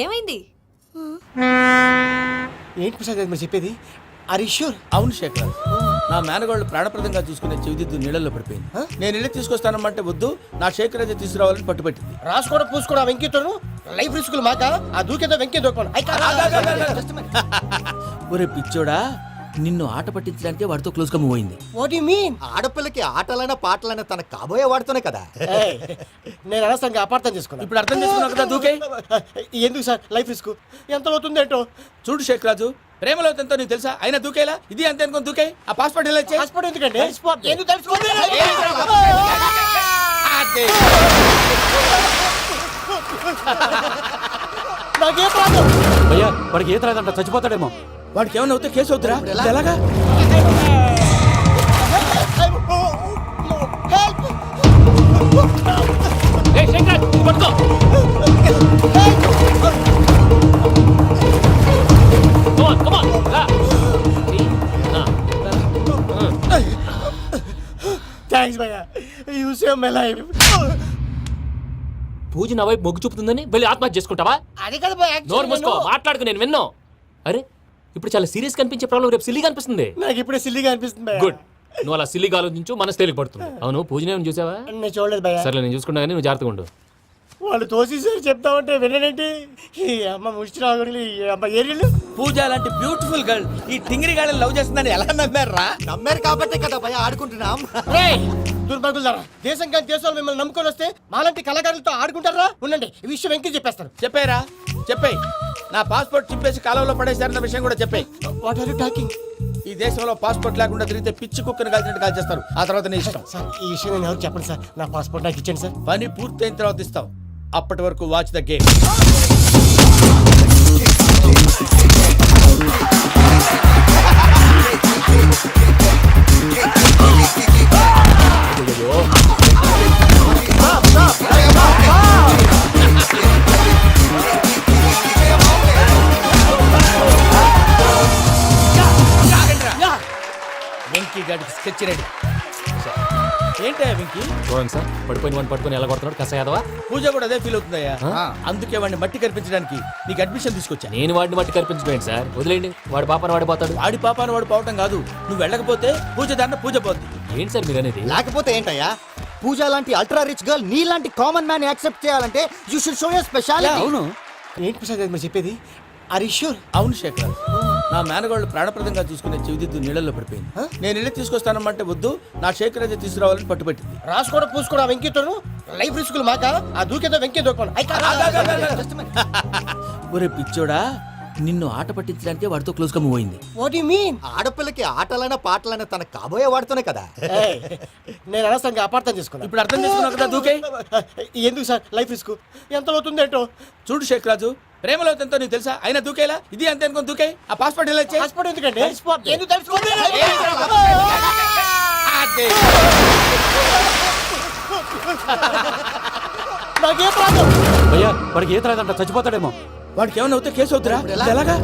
ఏమైంది? ఏంటి ప్రసాద్ గారు మీరు చెప్పేది? Are you sure? అవును శేఖర్, నా మేనగాళ్ళు ప్రాణప్రదంగా చూసుకునే చెవిదిద్దు నీళ్ళల్లో పడిపోయింది. నేను ఇల్లు తీసుకొస్తానమ్మంటే వద్దు, నా శేఖర్ అయితే తీసుకురావాలని పట్టుబట్టింది. రాసుకోవడం పూసుకోవడం వెంకీతోను లైఫ్ రిస్కులు మాక ఆ దూకేదో వెంకీ దూకోను. ఒరే పిచ్చోడా, నిన్ను ఆట పట్టించడానికి వాడితో క్లోజ్ గా మూవ్ అయింది. What you mean? ఆడపిల్లకి ఆటలైనా పాటలైనా తన కాబోయే వాడుతోనే కదా. నేను అనవసరంగా అపార్థం చేసుకున్నా. ఇప్పుడు అర్థం చేసుకున్నావు కదా దూకే. ఎందుకు సార్ లైఫ్ రిస్క్ ఎంత అవుతుంది ఏంటో? చూడు శేఖర్ రాజు, ప్రేమలో ఎంతో నీకు తెలుసా? అయినా దూకేలా? ఇది అంతే అనుకుని దూకే. ఆ పాస్పోర్ట్ ఎలా ఇచ్చే? పాస్పోర్ట్ ఎందుకండి? ఎందుకు తెలుసుకోండి. నాకేం ప్రాబ్లం? భయ్యా వాడికి ఈత రాదంట, చచ్చిపోతాడేమో. వాడికి ఏమన్నా అవుతే కేసు అవుతురా? ఎలాగా? థ్యాంక్స్ భయ్యా, యు సేవ్ మై లైఫ్. పూజ నా వైపు మొగ్గు చూపుతుందని వెళ్ళి ఆత్మహత్య చేసుకుంటావా? అది కదా భయ్యా. నోరు మూసుకో, మాట్లాడుకు, నేను విన్నో. అరే ఇప్పుడు చాలా సీరియస్ కనిపించే ప్రాబ్లం రేపు సిల్లీగా అనిపిస్తుంది. నాకు ఇప్పుడే సిల్లీగా అనిపిస్తుంది భయ్యా. గుడ్, నువ్వు అలా సిల్లీగా ఆలోచించు, మనసు తేలిక పడుతుంది. అవును, పూజనే చూసావా? నేను చూడలేదు భయ్యా. సరే నేను చూసుకుంటా కానీ నువ్వు జాగ్రత్తగా ఉండు. వాళ్ళు తోసేసారు చెప్తామంటే విననేంటి? ఈ అమ్మ ముష్టి రాగుడి, ఈ అమ్మ ఏరియలు. పూజ లాంటి బ్యూటిఫుల్ గర్ల్ ఈ టింగిరి గాళ్ళని లవ్ చేస్తుందని ఎలా నమ్మారా? నమ్మారు కాబట్టే కదా భయ ఆడుకుంటున్నాం. దుర్భగులారా, దేశం కానీ దేశాలు మిమ్మల్ని నమ్ముకొని వస్తే మాలాంటి కళాకారులతో ఆడుకుంటారా? ఉండండి, ఈ విషయం వెంకీ చెప్పేస్తారు. చెప్పారా? చెప్పేయ్. నా పాస్పోర్ట్ చింపేసి కాలంలో పడేశారన్న విషయం కూడా చెప్పేయ్. What are you talking? ఈ దేశంలో పాస్పోర్ట్ లేకుండా తిరిగితే పిచ్చి కుక్కను కాల్చినట్టు కాల్చేస్తారు. ఆ తర్వాత నీ ఇష్టం. సార్ ఈ విషయం నేను ఎవరు చెప్పండి సార్. నా పాస్పోర్ట్ నాకు ఇచ్చేయండి సార్. పని పూర్తయిన తర్వాత ఇస్తాం. అప్పటి వరకు వాచ్ ద గేమ్. వెంకీ గాడికి స్కెచ్ రెడీ. ఏంటా వెంకీ? చూడండి సార్, పడిపోయిన వాడిని పట్టుకొని ఎలా కొడుతున్నాడు కస యాదవా. పూజ కూడా అదే ఫీల్ అవుతుందయ్యా. అందుకే వాడిని మట్టి కనిపించడానికి నీకు అడ్మిషన్ తీసుకొచ్చా. నేను వాడిని మట్టి కనిపించబోయింది సార్, వదిలేండి. వాడి పాపను వాడిపోతాడు. వాడి పాపాను వాడు పోవటం కాదు, నువ్వు వెళ్ళకపోతే పూజ దాన్న పూజ పోద్ది. ఏంటి సార్ మీరు అనేది? లేకపోతే ఏంటయ్యా, పూజ లాంటి అల్ట్రా రిచ్ గర్ల్ నీ లాంటి కామన్ మ్యాన్ యాక్సెప్ట్ చేయాలంటే you should show your speciality. అవును. ఏంటి ప్రసాద్ గారు మీరు చెప్పేది? Are you sure? అవును శేఖర్, నా మేనగాళ్ళు ప్రాణప్రదంగా చూసుకునే చెవిదిద్దు నీళ్ళల్లో పడిపోయింది. నేను ఇల్లు తీసుకొస్తానమ్మంటే వద్దు, నా శేఖర్ అయితే తీసుకురావాలని పట్టుబట్టింది. రాసుకోవడం పూసుకోవడం వెంకీతోను లైఫ్ రిస్కులు మాక ఆ దూకేదో వెంకీ దూకోను. ఒరే పిచ్చోడా, నిన్ను ఆట పట్టించడానికి వాడితో క్లోజ్ గా మూవ్ అయింది. What you mean? ఆడపిల్లకి ఆటలైనా పాటలైనా తన కాబోయే వాడుతోనే కదా. నేను అనవసరంగా అపార్థం చేసుకున్నా. ఇప్పుడు అర్థం చేసుకున్నావు కదా దూకే. ఎందుకు సార్ లైఫ్ రిస్క్ ఎంత అవుతుంది ఏంటో? చూడు శేఖర్ రాజు, ప్రేమలో ఎంతో నీకు తెలుసా? అయినా దూకేలా? ఇది అంతే అనుకుని దూకే. ఆ పాస్పోర్ట్ ఎలా ఇచ్చే? పాస్పోర్ట్ ఎందుకండి? ఎందుకు తెలుసుకోండి. నాకేం ప్రాబ్లం? భయ్యా వాడికి ఈత రాదంట, చచ్చిపోతాడేమో. వాడికి ఏమన్నా అవుతే కేసు అవుతురా? ఎలాగా?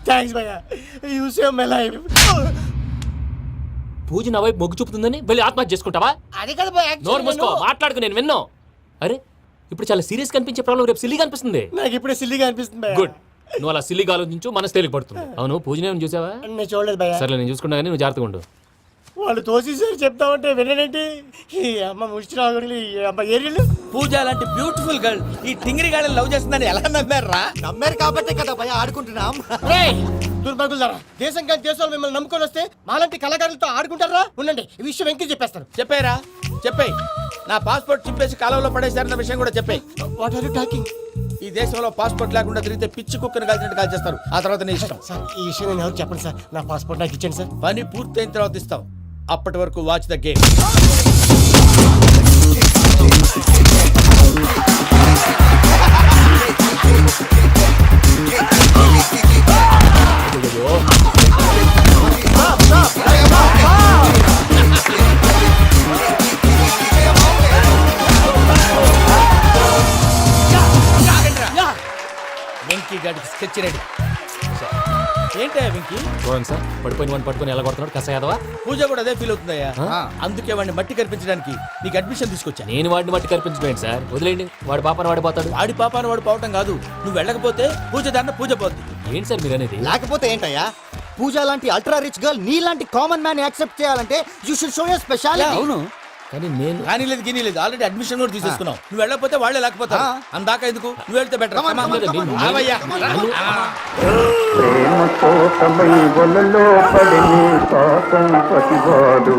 థ్యాంక్స్ భయ్యా, యు సేవ్ మై లైఫ్. పూజ నా వైపు మొగ్గు చూపుతుందని వెళ్ళి ఆత్మహత్య చేసుకుంటావా? అది కదా భయ్యా. నోరు మూసుకో, మాట్లాడుకు, నేను విన్నో. అరే ఇప్పుడు చాలా సీరియస్ కనిపించే ప్రాబ్లం రేపు సిల్లీగా అనిపిస్తుంది. నాకు ఇప్పుడే సిల్లీగా అనిపిస్తుంది భయ్యా. గుడ్, నువ్వు అలా సిల్లీగా ఆలోచించు, మనసు తేలిక పడుతుంది. అవును, పూజనే చూసావా? నేను చూడలేదు భయ్యా. సరే నేను చూసుకుంటా కానీ నువ్వు జాగ్రత్తగా ఉండు. వాళ్ళు తోసేసారు చెప్తామంటే విననేంటి? ఈ అమ్మ ముష్టి రాగుడి, ఈ అమ్మ ఏరియలు. పూజ లాంటి బ్యూటిఫుల్ గర్ల్ ఈ టింగిరి గాళ్ళని లవ్ చేస్తుందని ఎలా నమ్మారా? నమ్మారు కాబట్టే కదా భయ ఆడుకుంటున్నాం. దుర్భగులారా, దేశం కానీ దేశాలు మిమ్మల్ని నమ్ముకొని వస్తే మాలాంటి కళాకారులతో ఆడుకుంటారా? ఉండండి, ఈ విషయం వెంకీ చెప్పేస్తారు. చెప్పారా? చెప్పేయ్. నా పాస్పోర్ట్ చింపేసి కాలంలో పడేశారన్న విషయం కూడా చెప్పేయ్. What are you talking? ఈ దేశంలో పాస్పోర్ట్ లేకుండా తిరిగితే పిచ్చి కుక్కను కాల్చినట్టు కాల్చేస్తారు. ఆ తర్వాత నీ ఇష్టం. సార్ ఈ విషయం నేను ఎవరు చెప్పండి సార్. నా పాస్పోర్ట్ నాకు ఇచ్చేయండి సార్. పని పూర్తయిన తర్వాత ఇస్తాం. అప్పటి వరకు వాచ్ ద గేమ్. వెంకీ గాడికి స్కెచ్ రెడీ. ఏంటయ్యా వెంకీ? చూడండి సార్, పడిపోయిన వాడిని పట్టుకొని ఎలా కొడుతున్నాడు కస యాదవా. పూజ కూడా అదే ఫీల్ అవుతుందయ్యా. అందుకే వాడిని మట్టి కనిపించడానికి నీకు అడ్మిషన్ తీసుకొచ్చా. నేను వాడిని మట్టి కనిపించలేండి సార్, వదిలేండి. వాడి పాపను వాడిపోతాడు. వాడి పాపాను వాడు పోవటం కాదు, నువ్వు వెళ్ళకపోతే పూజ దాన్న పూజ పోద్ది. ఏంటి సార్ మీరు అనేది? లేకపోతే ఏంటయ్యా, పూజ లాంటి అల్ట్రా రిచ్ గర్ల్ నీ లాంటి కామన్ మ్యాన్ యాక్సెప్ట్ చేయాలంటే you should show your speciality. అవును, కానీ నేను కానీ లేదు గిని లేదు, ఆల్రెడీ అడ్మిషన్ కూడా తీసేసుకున్నావు. నువ్వు వెళ్ళకపోతే వాళ్ళే లేకపోతారు. అందాక ఎందుకు, నువ్వు వెళ్తే బెటర్. ప్రేమ కోసమై వలలో పడిని పాపం పతివాడు,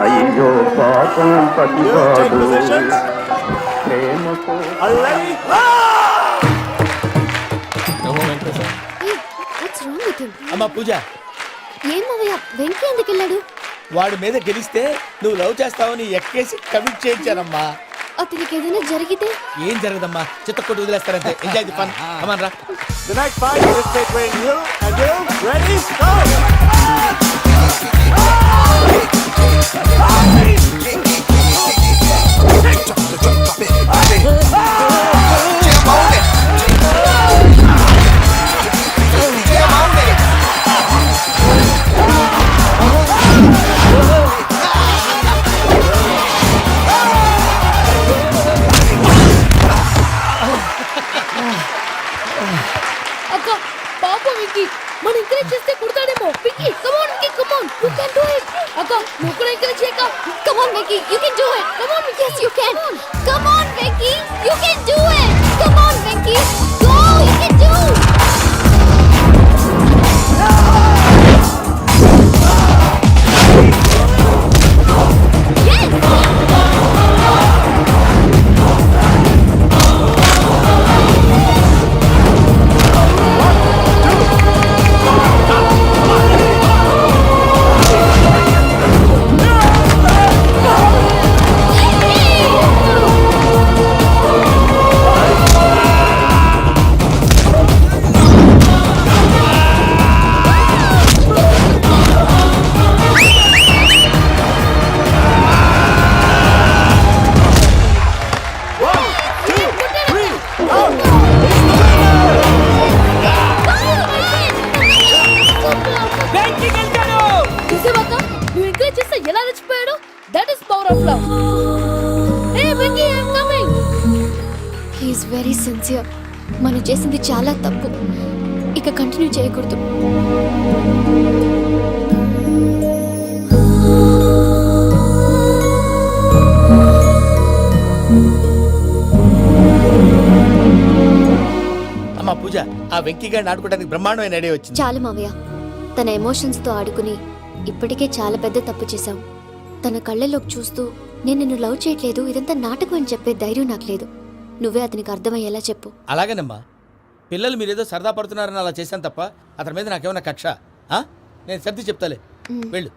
అయ్యో పాపం పతివాడు. ప్రేమ What's wrong with him? అమ్మా పూజ, ఏం మావయ్య వెంకీ ఎందుకు వెళ్ళాడు? వాడి మీద గెలిస్తే నువ్వు లవ్ చేస్తావని ఎక్కేసి కమిట్ చేయించానమ్మా. అతనికి ఏదైనా జరిగితే? ఏం జరగదమ్మా, చిత్తకొట్టు వదిలేస్తారంతే. Enjoy the fun. కమాన్ రా. The next fight is between you and you. Ready? Go! అక్క పాప వెంకీ మన ఎంకరేజ్ చేస్తే కుడతాడేమో. Venky come on Venky, come on, you can do it. అక్క నువ్వు కూడా ఎంకరేజ్ చేయక. Come on Venky, you can do it. Come on Venky, yes you can. Come on Venky, you can do it. Come on Venky, go, you can do. చూసావక్క, నువ్వు encourage చేస్తే ఎలా రెచ్చిపోయాడు. That is power of love. Hey Venky, I am coming. He is very sincere. మనం చేసింది చాలా తప్పు, ఇక కంటిన్యూ చేయకూడదు. అమ్మా పూజ, ఆ వెంకీ గారిని ఆడుకోవడానికి బ్రహ్మాండమైన ఐడియా వచ్చింది. చాలు మావయ్య, తన ఎమోషన్స్తో ఆడుకుని ఇప్పటికే చాలా పెద్ద తప్పు చేశాం. తన కళ్ళలోకి చూస్తూ నేను నిన్ను లవ్ చేయట్లేదు, ఇదంతా నాటకం అని చెప్పే ధైర్యం నాకు లేదు. నువ్వే అతనికి అర్థమయ్యేలా చెప్పు. అలాగేనమ్మా, పిల్లలు మీరేదో సరదా పడుతున్నారని అలా చేశాను తప్ప అతని మీద నాకేమన్నా కక్ష? నేను సర్ది చెప్తాలే, వెళ్ళు.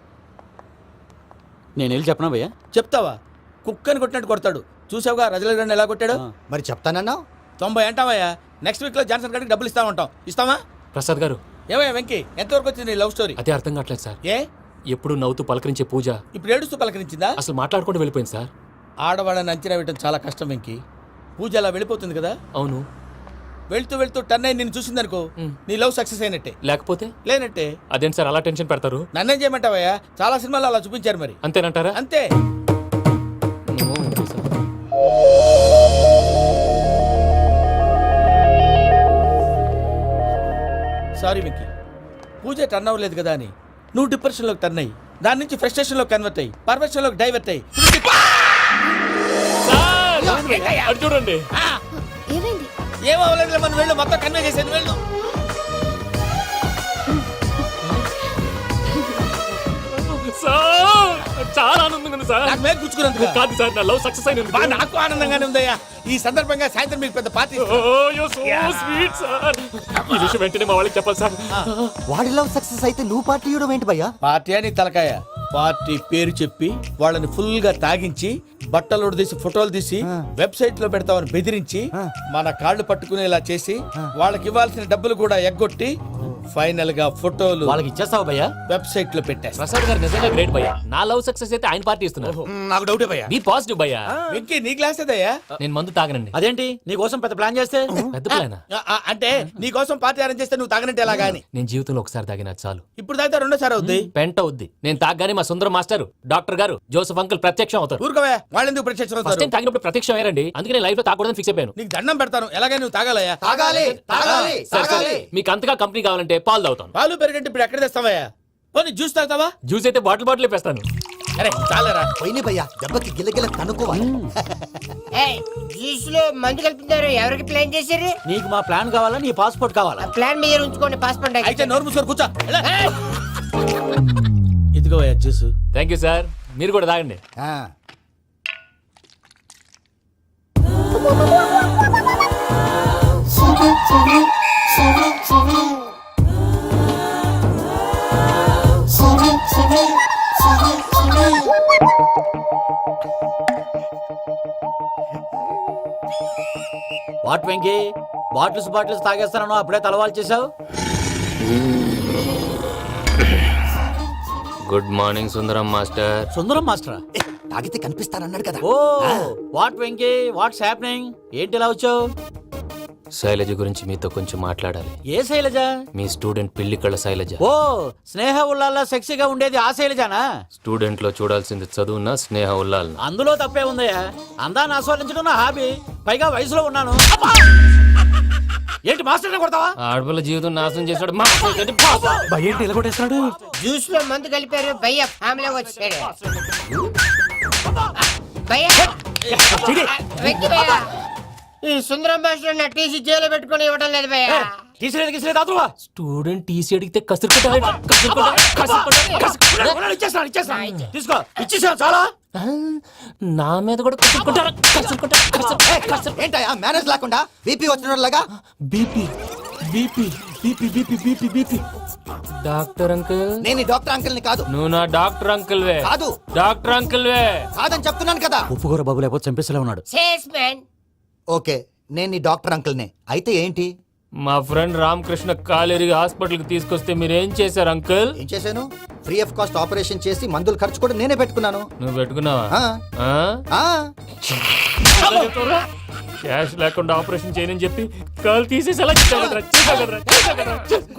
నేను వెళ్ళి చెప్పనా భయ్యా? చెప్తావా? కుక్కని కొట్టినట్టు కొడతాడు. చూసావుగా రజల గండి ఎలా కొట్టాడు. మరి చెప్తానన్నావు. 90 అంటావయ్యా. నెక్స్ట్ వీక్ లో జాన్సన్ గారికి డబ్బులు ఇస్తా ఉంటాం. ఇస్తావా? ప్రసాద్ గారు, ఏమయ్యా వెంకీ, ఎంతవరకు వచ్చింది నీ లవ్ స్టోరీ? అదే అర్థం కావట్లేదు సార్. ఏ ఎప్పుడు నవ్వుతూ పలకరించే పూజ ఇప్పుడు ఏడుస్తూ పలకరించిందా? అసలు మాట్లాడుకుంటూ వెళ్ళిపోయింది సార్. ఆడవాళ్ళని అంచనా వేయడం చాలా కష్టం వెంకీ. పూజ అలా వెళ్ళిపోతుంది కదా. అవును, వెళ్తూ వెళ్తూ టర్న్ అయి నిన్ను చూసిందనుకో, నీ లవ్ సక్సెస్ అయినట్టే. లేకపోతే లేనట్టే. అదేంటి సార్ అలా టెన్షన్ పెడతారు? నన్నేం చేయమంటావయ్యా, చాలా సినిమాలు అలా చూపించారు మరి. అంతేనంటారా? అంతే. ఏమో, ఓకే సార్. సారీ వెంకీ, పూజ టర్న్ అవ్వలేదు కదా అని నువ్వు డిప్రెషన్లోకి టర్న్ అయ్యి దాని నుంచి ఫ్రస్ట్రేషన్లోకి కన్వర్ట్ అయ్యి పర్వర్షన్లోకి డైవర్ట్ అయ్యి అటు చూడండి. ఏమైంది? ఏమవ్వలేదు, మనం వెళ్ళు, మొత్తం కన్వే చేసేది, వెళ్ళు. సార్ చాలా ఆనందంగా ఉంది సార్. నాకు మీద కూర్చుకున్నందుకు కాదు సార్, నా లవ్ సక్సెస్ అయినందుకు. నాకు ఆనందంగానే ఉందయ్యా. ఈ సందర్భంగా సాయంత్రం మీకు పెద్ద పార్టీ. Sweet sir. ఈ విషయం వెంటనే మా వాళ్ళకి చెప్పాలి సార్. వాడి లవ్ సక్సెస్ అయితే నువ్వు పార్టీ ఇవ్వడం ఏంటి భయ్యా? పార్టీ అని తలకాయ. పార్టీ పేరు చెప్పి వాళ్ళని ఫుల్ గా తాగించి బట్టలు తీసి ఫోటోలు తీసి వెబ్సైట్ లో పెడతామని బెదిరించి మన కాళ్ళు పట్టుకునేలా చేసి వాళ్ళకి ఇవ్వాల్సిన డబ్బులు కూడా ఎగ్గొట్టి ఫైనల్ గా ఫోటోలు వాళ్ళకి ఇచ్చేస్తావా భయ్యా? వెబ్సైట్ లో పెట్టేస్తా. ప్రసాద్ గారు నిజంగా గ్రేట్ భయ్యా. నా లవ్ సక్సెస్ అయితే ఆయన పార్టీ ఇస్తున్నారు. నాకు డౌటే భయ్యా. బీ పాజిటివ్ భయ్యా. వెంకీ నీ గ్లాస్ ఏదయ్యా? నేను మందు తాగనండి. అదేంటి నీ కోసం పెద్ద ప్లాన్ చేస్తే? పెద్ద ప్లానా? అంటే నీ కోసం పార్టీ అరేంజ్ చేస్తే నువ్వు తాగనంటే ఎలాగా అని. నేను జీవితంలో ఒకసారి తాగినా చాలు. ఇప్పుడు తాగితే రెండోసారి అవుద్ది. పెంట అవుద్ది. నేను తాగగానే మా సుందరం మాస్టర్, డాక్టర్ గారు, జోసఫ్ అంకుల్ ప్రత్యక్షం అవుతారు. ఊరుకోవే, వాళ్ళెందుకు ప్రత్యక్షం ఫస్ట్ అవుతారు? టైం తాగినప్పుడు ప్రత్యక్షం అయ్యారండి. అందుకే నేను లైఫ్ లో తాగకూడదని ఫిక్స్ అయిపోయాను. నీకు దండం పెడతాను, ఎలాగైనా నువ్వు తాగాలయ్యా. తాగాలి తాగాలి సరే సరే, తాగాలి. మీకు అంతగా కంపెనీ కావాలంటే పాలు తాగుతాను. పాలు పెరిగంటే ఇప్పుడు ఎక్కడ తెస్తావయ్యా? పోనీ జ్యూస్ తాగుతావా? జ్యూస్ అయితే బాటిల్ వేస్తాను. అరే చాలరా. పోయిన భయ్యా దెబ్బకి గిల్లగిల్ల తనుకోవాలి. జ్యూస్ లో మందు కలుపుతున్నారు. ఎవరికి ప్లాన్ చేశారు? నీకు మా ప్లాన్ కావాలా, నీ పాస్పోర్ట్ కావాలా? ప్లాన్ మీద ఉంచుకోండి, పాస్పోర్ట్ అయితే నోరు మూసుకొని కూర్చో. ఇదిగోవయ్యా జ్యూస్. Thank you sir. మీరు కూడా తాగండి. ఆ, వాట్ వెంకీ, బాటిల్స్ తాగేస్తానో అప్పుడే తలవాలు చేసావు. Good morning Sundaram master. Sundaram మాస్టరా? ఏ, తాగితే కనిపిస్తారన్నాడు కదా. Oh what Venky, what's happening? ఏంటి ఇలా వచ్చావు? శైలజ గురించి మీతో కొంచెం మాట్లాడాలి. ఏ శైలజ? మీ స్టూడెంట్ పిల్లి కళ్ళ శైలజ. ఓ స్నేహ ఉల్లాల్లో సెక్సీగా ఉండేది ఆ శైలజానా? స్టూడెంట్ లో చూడాల్సింది చదువున స్నేహ ఉల్లాలన. అందులో తప్పే ఉందయ్యా. అందాన్ని ఆస్వాదించడం నా హాబీ. పైగా వయసులో ఉన్నాను. అబ్బా! ఏంటి మాస్టర్ కొడతావా? ఆడపిల్ల జీవితం నాశనం చేశాడు. ఏంటి ఇలా కొట్టేస్తున్నాడు? జ్యూస్ లో మందు కలిపారు. భయ్య ఫ్యామిలీ వచ్చాడు. భయ్య వెక్కి భయ్య, ఈ సుందరం మాస్టర్ నా టీసీ జైలు పెట్టుకొని ఇవ్వడం లేదు భయ్య. తీసిలేదు అదువా. స్టూడెంట్ టీసీ అడిగితే ఇచ్చేస్తాను. తీసుకో, ఇచ్చేసాను చాలా. నా మీద కూడా కసురుకుంటారా? ఏంటయ్యా మేనేజ్ లేకుండా బీపీ వచ్చినలాగా? BP BP BP BP BP BP. Doctor uncle, నేను ఈ డాక్టర్ అంకుల్ ని కాదు. నువ్వు నా డాక్టర్ అంకుల్ వే. కాదు. డాక్టర్ అంకుల్ వే. కాదని చెప్తున్నాను కదా. ఉప్పుకూర బాబు లేకపోతే చంపేసేలా ఉన్నాడు. Sales man. ఓకే, నేను ఈ డాక్టర్ అంకుల్ నే. అయితే ఏంటి? మా ఫ్రెండ్ రామకృష్ణ కాలేరికి హాస్పిటల్ కి తీసుకొస్తే మీరేం చేశారు అంకుల్? ఏం చేశాను? ఫ్రీ ఆఫ్ కాస్ట్ ఆపరేషన్ చేసి మందులు ఖర్చు కూడా నేనే పెట్టుకున్నాను. నువ్వు పెట్టుకున్నావా? ఆ, ఆ? ఆ, క్యాష్ లేకుండా ఆపరేషన్ చేయనని చెప్పి కాల్ తీసేసి ఎలా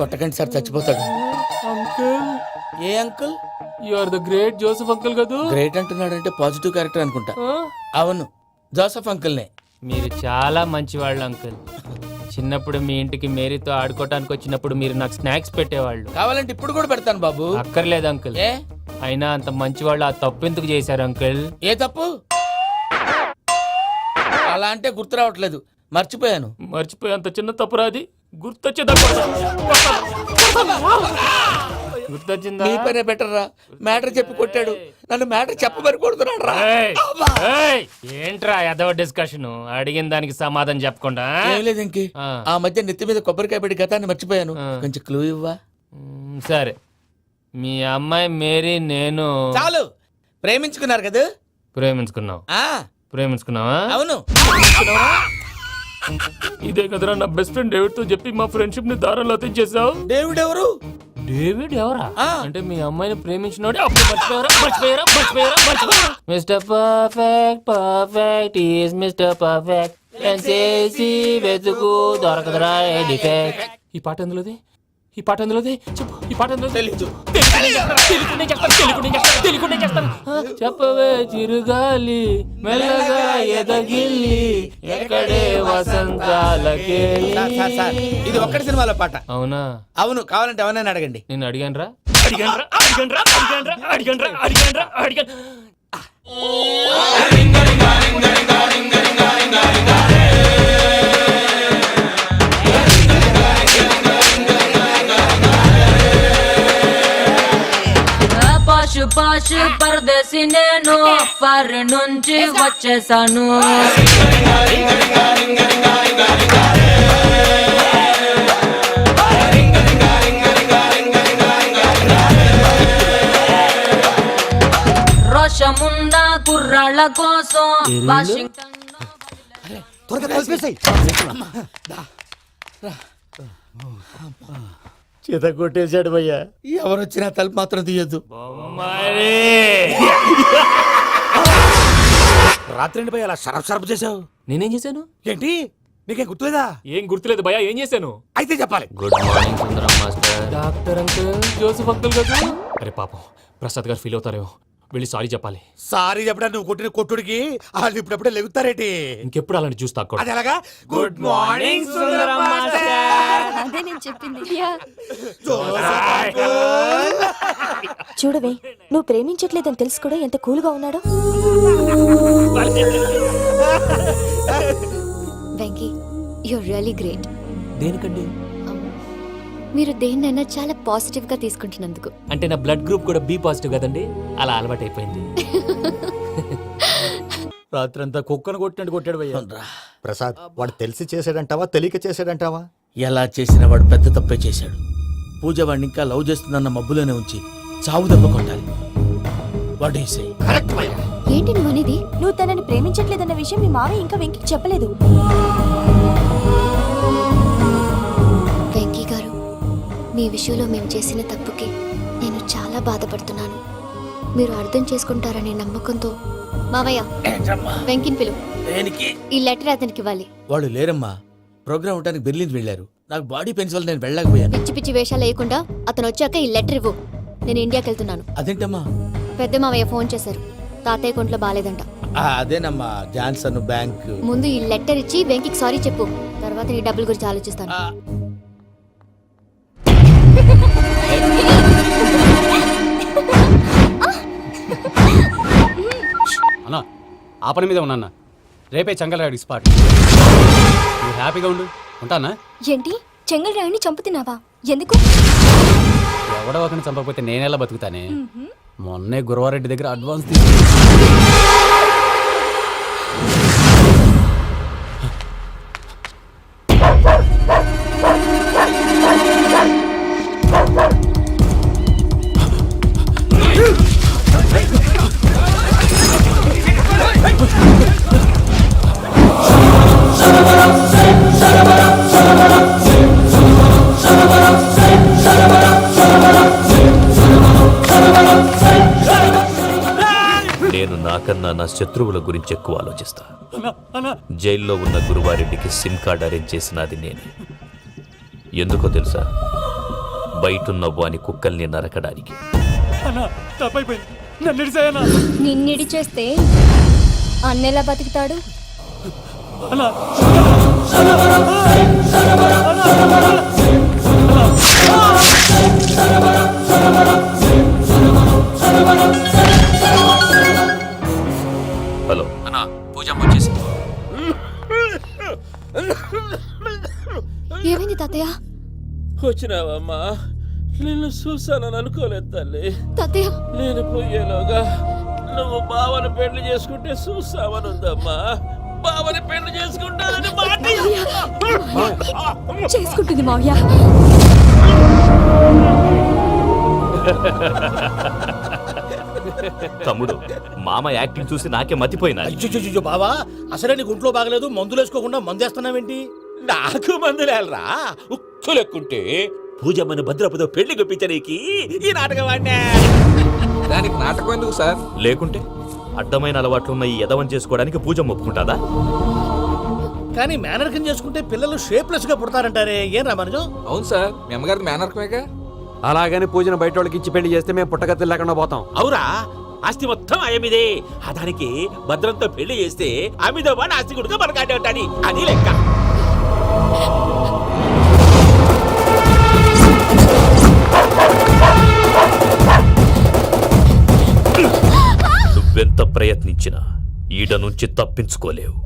కొట్టకండి సార్, చచ్చిపోతాడు. అంకుల్, ఏ uncle? You are the great Joseph uncle కదూ? గ్రేట్ అంటున్నాడంటే పాజిటివ్ క్యారెక్టర్ అనుకుంటా. అవును, జోసఫ్ అంకుల్ నే. మీరు చాలా మంచివాళ్ళు అంకుల్. చిన్నప్పుడు మీ ఇంటికి మేరీతో ఆడుకోవటానికి వచ్చినప్పుడు మీరు నాకు స్నాక్స్ పెట్టేవాళ్ళు. కావాలంటే ఇప్పుడు కూడా పెడతాను బాబు. అక్కర్లేదు అంకుల్. ఏ అయినా అంత మంచివాళ్ళు ఆ తప్పు ఎందుకు చేశారు అంకుల్? ఏ తప్పు? అలా అంటే గుర్తు రావట్లేదు, మర్చిపోయాను. మర్చిపోయి అంత చిన్న తప్పు రాది గుర్తొచ్చిందా? మీ పనే బెటర్ రా. మ్యాటర్ చెప్పి కొట్టాడు, నన్ను మ్యాటర్ చెప్పమని కొడుతున్నాడు రా. ఏయ్, ఏయ్, ఏంట్రా ఎదవ డిస్కషన్? అడిగిన దానికి సమాధానం చెప్పకుండా? ఏం లేదు ఇంకే. ఆ. ఆ మధ్య నెత్తి మీద కొబ్బరికాయ పెట్టి గతాన్ని మర్చిపోయాను. ఆ. కొంచెం క్లూ ఇవ్వా? సరే, మీ అమ్మాయి మేరీ నేను చాలు, ప్రేమించుకున్నారు కదా. ప్రేమించుకున్నావు. ఆ ప్రేమించుకున్నావా? అవును. ఇదే కదరా నా బెస్ట్ ఫ్రెండ్ డేవిడ్ తో చెప్పి మా ఫ్రెండ్షిప్ ని దారంలో తెచ్చేసావు. డేవిడ్ ఎవరు? డేవిడ్ ఎవరా? ఆ. అంటే మీ అమ్మాయిని ప్రేమించినోడు అప్పుడు మర్చిపోయారా? Mister perfect perfect is mister perfect చేసి వెతుకు దొరకదురా డిఫెక్ట్. ఈ పాట ఎందులోది? చెప్పు. ఈ పాట ఎందులో? తెలీదు. తెలుగునే చెప్తాను. చెప్పవే చిరుగాలి మెల్లగా ఎదగిల్లి ఎక్కడే వసంతాలకే. సార్, ఇది ఒక్కటి సినిమాలో పాట. అవునా? అవును, కావాలంటే ఎవరైనా అడగండి. నేను అడిగాను. పాషు పరదేశి నేను ఫారెన్ నుంచి వచ్చేసాను. రోషమున్న కుర్రాళ్ళ కోసం వాషింగ్టన్ త్వరగా కలిపేసాయి. చేత కొట్టేశాడు భయ్యా. ఎవరు వచ్చినా తలుపు మాత్రం తీయద్దు. రాత్రి భయ్య అలా షరఫ్ చేసావు నేనేం చేశాను? ఏంటి? నీకేం గుర్తులేదా? ఏం గుర్తులేదు భయ్యా, ఏం చేశాను? అయితే చెప్పాలి. Good morning Sundaram master. Doctor uncle, Joseph uncle కదా. అరే పాపం, ప్రసాద్ గారు ఫీల్ అవుతారేమో, వెళ్ళి సారీ చెప్పాలి. సారీ చెప్పడా నువ్వు కొట్టిన కొట్టుడికి వాళ్ళు ఇప్పుడప్పుడే లెగుతారేటి? ఇంకెప్పుడు అలాంటి జ్యూస్ తాక్కూడదు. అది ఎలాగా? Good morning Sundaram master. అదే నేను చెప్పింది. చూడవే, నువ్వు ప్రేమించట్లేదని తెలుసు కూడా ఎంత కూల్గా ఉన్నాడో. Venky, you're really great. దేనికండి? మీరు దేన్నైనా చాలా పాజిటివ్ గా తీసుకుంటున్నందుకు. అంటే నా బ్లడ్ గ్రూప్ కూడా బి పాజిటివ్ కదండి, అలా అలవాటు అయిపోయింది. రాత్రంతా కుక్కను కొట్టినట్టు కొట్టాడు భయ్యా. ప్రసాద్, వాడు తెలిసి చేసాడంటావా తెలియక చేసాడంటావా? ఎలా చేసిన వాడు పెద్ద తప్పే చేశాడు. పూజ వాడిని ఇంకా లవ్ చేస్తుందన్న మబ్బులోనే ఉంచి చావు దెబ్బ కొట్టాలి. What you say? ఏంటి నువ్వు అనేది? నువ్వు తనని ప్రేమించట్లేదన్న విషయం మీ మావయ్య ఇంకా వెంకికి చెప్పలేదు. వెంకీ గారు, మీ విషయంలో మేము చేసిన తప్పుకి నేను చాలా బాధపడుతున్నాను. మీరు అర్థం చేసుకుంటారనే నమ్మకంతో మావయ్య వెంకిని పిలువు. దేనికి? ఈ లెటర్ అతనికి ఇవ్వాలి. వాళ్ళు లేరమ్మా, ప్రోగ్రామ్ ఉండడానికి బెర్లిన్ వెళ్ళారు. నాకు బాడీ పెయిన్స్ వల్ల నేను వెళ్ళలేకపోయాను. పిచ్చి పిచ్చి వేషాలు వేయకుండా అతను వచ్చాక ఈ లెటర్ ఇవ్వు. నేను ఇండియాకి వెళ్తున్నాను. అదేంటమ్మా? పెద్ద మావయ్య ఫోన్ చేశారు, తాతయ్య కొంట్లో బాలేదంట. అదేనమ్మా, జాన్సన్ బ్యాంక్. ముందు ఈ లెటర్ ఇచ్చి వెంకికి సారీ చెప్పు, తర్వాత నీ డబ్బుల గురించి ఆలోచిస్తాను. అన్నా, ఆ పని మీద ఉన్నా. రేపే చంగలరాయుడికి స్పాట్. నువ్వు హ్యాపీగా ఉండు. ఉంటానా? ఏంటి, చెంగల్రాయుడిని చంపుతున్నావా? ఎందుకు? ఎవడో ఒకరిని చంపకపోతే నేనెలా బతుకుతానే? మొన్నే గురవారెడ్డి దగ్గర అడ్వాన్స్ తీసుకు. నేను నాకన్నా నా శత్రువుల గురించి ఎక్కువ ఆలోచిస్తా. జైల్లో ఉన్న గురువారెడ్డికి సిమ్ కార్డ్ అరేంజ్ చేసినది నేనే. ఎందుకో తెలుసా? బయటున్న వాని కుక్కల్ని నరకడానికి. నిన్నిడి చేస్తే అన్నెలా బతుకుతాడు? హలో అన్నా, పూజమ్మ వచ్చేసింది. ఏమైంది తాతయ్య? వచ్చినావమ్మా? నిన్ను చూసానని అనుకోలేదు తల్లి. తాతయ్య, నేను పోయేలోగా నువ్వు బావని పెళ్లి చేసుకుంటే చూసావని ఉందమ్మా. బావని పెళ్లి చేసుకుంటానని చేసుకుంటుంది మావయ్య. తమ్ముడు, మామ యాక్టింగ్ చూసి నాకే మతిపోయినా. అయ్యో బావా, అసలే నీకు ఒంట్లో బాగలేదు, మందులు వేసుకోకుండా మందు వేస్తున్నావేంటి? నాకు మందులేలరా, ఉక్కు లెక్కుంటే పూజమ్మని భద్రపదో పెళ్లి గొప్పించడానికి ఈ నాటకం ఆడినా. దానికి నాటకం ఎందుకు సార్? లేకుంటే అడ్డమైన అలవాట్లున్న ఈ యదవం చేసుకోవడానికి పూజమ్మ ఒప్పుకుంటాదా? కానీ మేనర్కం చేసుకుంటే పిల్లలు షేప్లెస్ గా పుడతారంటారే, ఏం రామానుజం? అవును సార్, మీ అమ్మగారిది మేనర్కమేగా. అలాగని పూజను బయట వాళ్ళకి ఇచ్చి పెళ్లి చేస్తే మేము పుట్టగతి లేకుండా పోతాం. అవురా, ఆస్తి మొత్తం ఆయమిదే. ఆ దానికి భద్రంతో పెళ్లి చేస్తే ఆమెతో పాటు ఆస్తి గుడిగా మనకాడే ఉంటాని, అది లెక్క. నువ్వెంత ప్రయత్నించినా ఈడ నుంచి తప్పించుకోలేవు.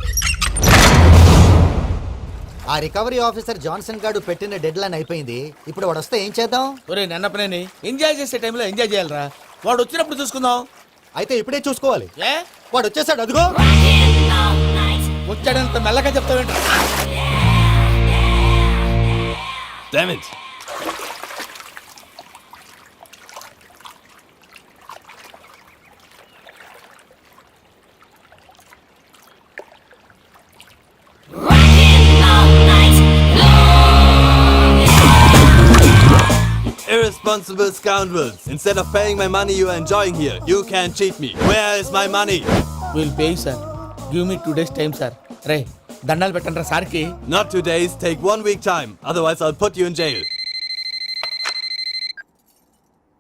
ఆ రికవరీ ఆఫీసర్ జాన్సన్ గారు పెట్టిన డెడ్ లైన్ అయిపోయింది. ఇప్పుడు వాడు వస్తే ఏం చేద్దాం? ఒరే నన్నపనేని, ఎంజాయ్ చేసే టైంలో ఎంజాయ్ చేయాలరా. వాడు వచ్చినప్పుడు చూసుకుందాం. అయితే ఇప్పుడే చూసుకోవాలి. ఏ వాడు వచ్చేసాడు, అదిగో. వచ్చాడంత మెల్లగా చెప్తావేంట? Irresponsible scoundrels. Instead of paying my money you are enjoying here, you can cheat me. Where is my money? Will pay sir. Give me 2 days time sir. రే దండాలు పెట్టండి సార్కి. Not 2 days, take 1 week time. Otherwise I'll put you in jail.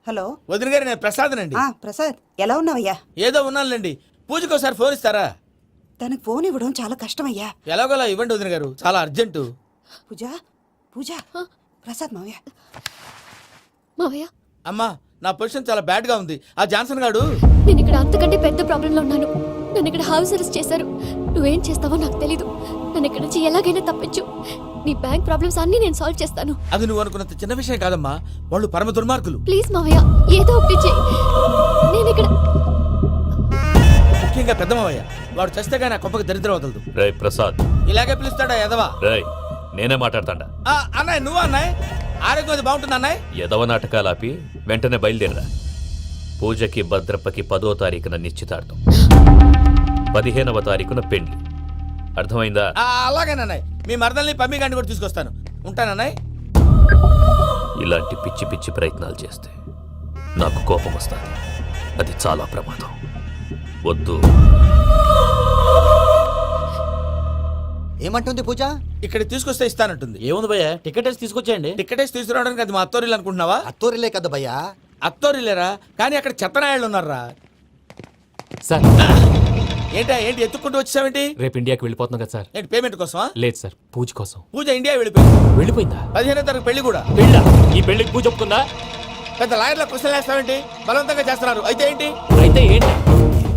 Hello వదిన గారు నేను ప్రసాదనండి. ప్రసాద్ ఎలా ఉన్నావయ్యా? ఏదో ఉన్నానులేండి. పూజకి ఒకసారి ఫోన్ ఇస్తారా? తనకు ఫోన్ ఇవ్వడం చాలా కష్టమయ్యా. ఎలాగోలా ఇవ్వండి వదిన గారు, చాలా అర్జెంటు. పూజ పూజ ప్రసాద్ మావయ్య. మావయ్య అమ్మా నా పొజిషన్ చాలా బ్యాడ్ గా ఉంది. ఆ జాన్సన్ గాడు నేను ఇక్కడ అంతకంటే పెద్ద ప్రాబ్లం లో ఉన్నాను. నన్ను ఇక్కడ హౌస్ అరెస్ట్ చేశారు. నువ్వేం చేస్తావో నాకు తెలీదు. నన్ను ఇక్కడ నుంచి ఎలాగైనా తప్పించు. నీ బ్యాంక్ ప్రాబ్లమ్స్ అన్ని నేను సాల్వ్ చేస్తాను. అది నువ్వు అనుకున్నంత చిన్న విషయం కాదమ్మా. వాళ్ళు పరమ దుర్మార్గులు. ప్లీజ్ మావయ్య ఏదో ఒకటి చెయ్యి. నేను ఇక్కడ ముఖ్యంగా పెద్ద మావయ్య వాడు చస్తే కానీ ఆ కొంపకి దరిద్రం వదలదు. రే ప్రసాద్. ఇలాగే పిలుస్తాడా ఎదవా? రే నేనే మాట్లాడతాడా? అన్నయ్య నువ్వు అన్నయ్య ఆరోగ్యం అది బాగుంటుంది అన్నయ్య. ఎదవ నాటకాలు ఆపి వెంటనే బయలుదేరరా. పూజకి భద్రప్పకి 10వ తారీఖున నిశ్చితార్థం, 15వ తారీఖున పెళ్లి. అర్థమైందా? అలాగేనన్నయ్య. మీ మరదల్ని పమ్మి గండి కూడా తీసుకొస్తాను. ఉంటానన్నయ్య. ఇలాంటి పిచ్చి పిచ్చి ప్రయత్నాలు చేస్తే నాకు కోపం వస్తుంది. అది చాలా ప్రమాదం. వద్దు. ఏమంటుంది పూజ? ఇక్కడ తీసుకొస్తే ఇస్తానంటుంది. ఏముంది భయ్య, టికెట్ వేసి తీసుకొచ్చేయండి. టికెట్ వేసి తీసుకురావడానికి అది మా అత్తోరిల్లు అనుకుంటున్నావా? అత్తోరిలే కదా భయ్యా. అత్తోరిల్లేరా, కానీ అక్కడ చెత్తనాయాళ్ళు ఉన్నారా. సార్ ఏంటి ఎత్తుక్కుంటూ వచ్చావేంటి? రేపు ఇండియాకి వెళ్ళిపోతున్నాం కదా సార్. ఏంటి పేమెంట్ కోసమా? లేదు సార్, పూజ కోసం. పూజ ఇండియా వెళ్ళిపోయింది. వెళ్ళిపోయిందా? 15వ తారీఖు పెళ్లి కూడా. పెళ్ళా? ఈ పెళ్లికి పూజ ఒప్పుకుందా? పెద్ద లాయర్ల క్వశ్చన్ వేస్తావేంటి? బలవంతంగా చేస్తున్నారు. అయితే ఏంటి? అయితే ఏంటి?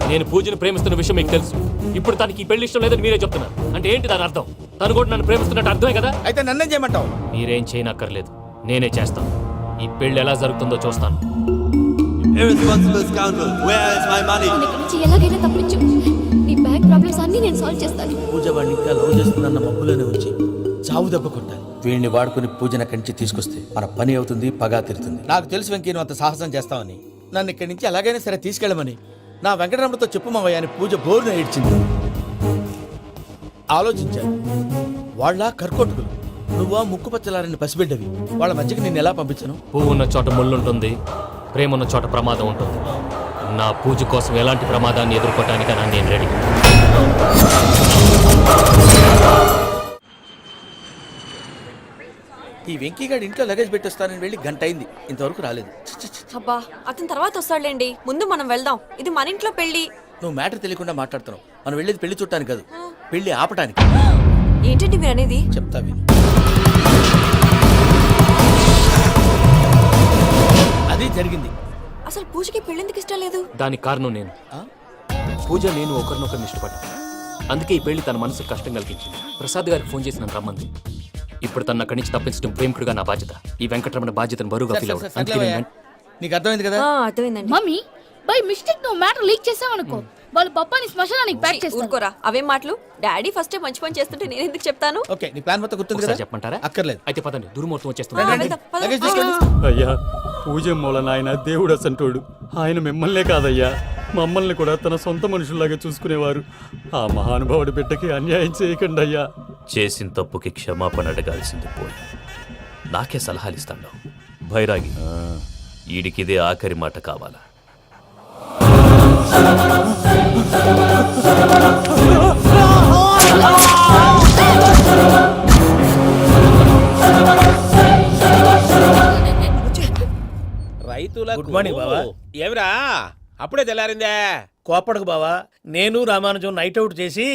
నేను పూజను ప్రేమిస్తున్న విషయం మీకు తెలుసు. ఇప్పుడు తనకి ఈ పెళ్లి ఇష్టం లేదని మీరే చెప్తున్నారు. అంటే ఏంటి దాని అర్థం? తను కూడా నన్ను ప్రేమిస్తున్నట్టు అర్థమే కదా. అయితే నన్నేం చేయమంటావు? మీరేం చేయనక్కర్లేదు, నేనే చేస్తాను. ఈ పెళ్లి ఎలా జరుగుతుందో చూస్తాను. Irresponsible scoundrel. Where is my money? నన్ను ఇక్కడ నుంచి ఎలాగైనా తప్పించు. నీ బ్యాంక్ ప్రాబ్లమ్స్ అన్ని నేను సాల్వ్ చేస్తాను. పూజ వాడిని ఇంకా లవ్ చేస్తుందన్న మబ్బులోనే ఉంచి చావు దెబ్బ కొట్టాలి. వీడిని వాడుకుని పూజన కంచి తీసుకొస్తే మన పని అవుతుంది, పగా తిరుతుంది. నాకు తెలుసు వెంకీ నువ్వు అంత సాహసం చేస్తావని. నన్ను ఇక్కడి నుంచి ఎలాగైనా సరే తీసుకెళ్ళమని నా వెంకటరమణతో చెప్పు మావయ్య అని పూజ బోరున ఏడ్చింది. ఆలోచించాను. వాళ్ళ కర్కోటకులు, నువ్వా ముక్కు పచ్చలారని పసిబిడ్డవి. వాళ్ళ మధ్యకి నేను ఎలా పంపించను? పువ్వు ఉన్న చోట ముళ్ళు ఉంటుంది, ప్రేమ ఉన్న చోట ప్రమాదం ఉంటుంది. నా పూజ కోసం ఎలాంటి ప్రమాదాన్ని ఎదుర్కోవటానికైనా నేను రెడీ. ఈ వెంకీగాడి ఇంట్లో లగేజ్ పెట్టొస్తానని వెళ్ళి గంట అయింది, ఇంతవరకు రాలేదు. అబ్బా అతని తర్వాత వస్తాడులేండి, ముందు మనం వెళ్దాం. ఇది మన ఇంట్లో పెళ్లి. నువ్వు మ్యాటర్ తెలియకుండా మాట్లాడుతున్నావు. మనం వెళ్ళేది పెళ్లి చుట్టానికి కాదు, పెళ్లి ఆపటానికి. ఏంటండి మీరు అనేది? చెప్తా విను. అది జరిగింది. అసలు పూజకి పెళ్ళెందుకు ఇష్టం లేదు? దానికి కారణం నేను. పూజ నేను ఒకరినొకరిని ఇష్టపడ్డా. అందుకే ఈ పెళ్లి తన మనసుకు కష్టం కలిగించింది. ప్రసాద్ గారికి ఫోన్ చేసి నన్ను రమ్మంది. ఇప్పుడు తన అక్కడి నుంచి తప్పించడం ప్రేమికుడుగా నా బాధ్యత. ఈ వెంకటరమణ బాధ్యతను బరువుగా ఫీల్ అవ్వడం. నీకు అర్థమైంది కదా? అర్థమైందండి. మమ్మీ బై మిస్టేక్ నువ్వు మ్యాటర్ లీక్ చేసావనుకో, వాళ్ళ పప్పాని శ్మశానానికి ప్యాక్ చేస్తారు. ఊరుకోరా, అవేం మాటలు. డాడీ ఫస్ట్ మంచి పని చేస్తుంటే నేను ఎందుకు చెప్తాను? ఓకే, నీ ప్లాన్ మొత్తం గుర్తుంది ఒకసారి కదా? చెప్పమంటారా? అక్కర్లేదు. అయితే పదండి, దుర్ముహూర్తం ఆ, వచ్చేస్తుంది. వెళ్దాం, పద. లగేజ్ తీసుకెళ్ళు. అయ్యా పూజ మూలన ఆయన దేవుడు అసంటోడు. ఆయన మిమ్మల్నే కాదయ్యా, మమ్మల్ని కూడా తన సొంత మనుషుల్లాగా చూసుకునేవారు. ఆ మహానుభావుడి బిడ్డకి అన్యాయం చేయకండి అయ్యా. చేసిన తప్పుకి క్షమాపణ అడగాల్సింది పోయి నాకే సలహాలు ఇస్తాడు భైరాగి. ఈడికిదే ఆఖరి మాట కావాలా? రైతుల గుడ్ మార్నింగ్ బావా. ఏమిరా అప్పుడే తెల్లారిందే? కోపడకు బావా, నేను రామానుజం నైట్ అవుట్ చేసి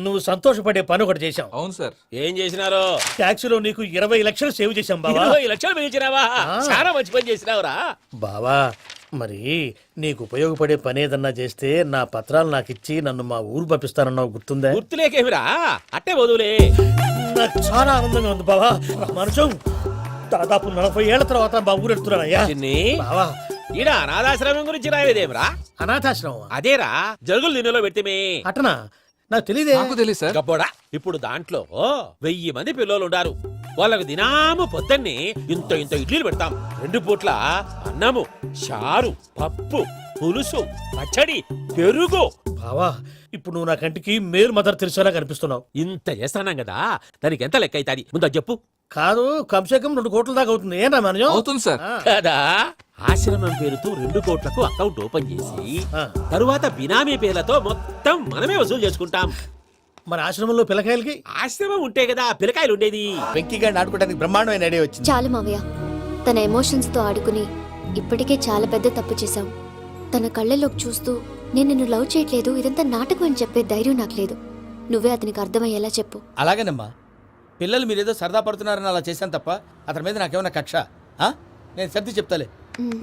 నువ్వు సంతోషపడే పని ఒకటి చేశాం. అవును సార్. ఏం చేసినారు? ట్యాక్సీలో నీకు 20 లక్షలు సేవ్ చేశాం బావా. 20 లక్షలు మిగిల్చినావా? చాలా మంచి పని చేసినావురా బావా. మరి నీకు ఉపయోగపడే పని ఏదన్నా చేస్తే నా పత్రాలు నాకు ఇచ్చి నన్ను మా ఊరు పంపిస్తానన్నావు, గుర్తుందా? గుర్తులేకేమిరా, అట్టే వదులే. నాకు చాలా ఆనందంగా ఉంది బావా. రామానుజం దాదాపు 40 ఏళ్ల తర్వాత మా ఊరు ఎడుతున్నానయ్యా. బావా ఈడ అనాథాశ్రమం గురించి రాయలేదేమిరా? అనాథాశ్రమం అదేరా, జరుగులు నిన్నలో పెట్టిమే. అటనా? నాకు తెలియదే. గబ్బోడా, ఇప్పుడు దాంట్లో 1000 మంది పిల్లలు ఉండారు. వాళ్ళకు దినాము పొద్దున్నే ఇంత ఇంత ఇడ్లీలు పెడతాం. 2 పూట్ల అన్నము, చారు, పప్పు, పులుసు, పచ్చడి, పెరుగు. బావా ఇప్పుడు నువ్వు నా కంటికి మేరు మదర్ తెరిసేలా కనిపిస్తున్నావు. ఇంత చేస్తానం కదా, దానికి ఎంత లెక్క అవుతుంది ముందు అది చెప్పు. కాదు కంసే కం 2 కోట్ల దాకా అవుతుంది ఏం రామానుజం అవుతుంది సార్. కదా ఆశ్రమం పేరుతో 2 కోట్లకు అకౌంట్ ఓపెన్ చేసి తరువాత బినామీ పేర్లతో మొత్తం మనమే వసూలు చేసుకుంటాం. మరి ఆశ్రమంలో పిల్లకాయలకి ఆశ్రమం ఉంటే కదా పిల్లకాయలు ఉండేది. వెంకీగా ఆడుకోవడానికి బ్రహ్మాండమైన ఐడియా వచ్చింది. చాలు మావయ్య, తన ఎమోషన్స్ తో ఆడుకుని ఇప్పటికే చాలా పెద్ద తప్పు చేశావు. తన కళ్ళలోకి చూస్తూ నేను నిన్ను లవ్ చేయట్లేదు, ఇదంతా నాటకం అని చెప్పే ధైర్యం నాకు లేదు. నువ్వే అతనికి అర్థమయ్యేలా చెప్పు. అలాగేనమ్మా, పిల్లలు మీరేదో సరదా పడుతున్నారని అలా చేశాను తప్ప అతని మీద నాకేమన్నా కక్ష? నేను సర్ది చెప్తాలే,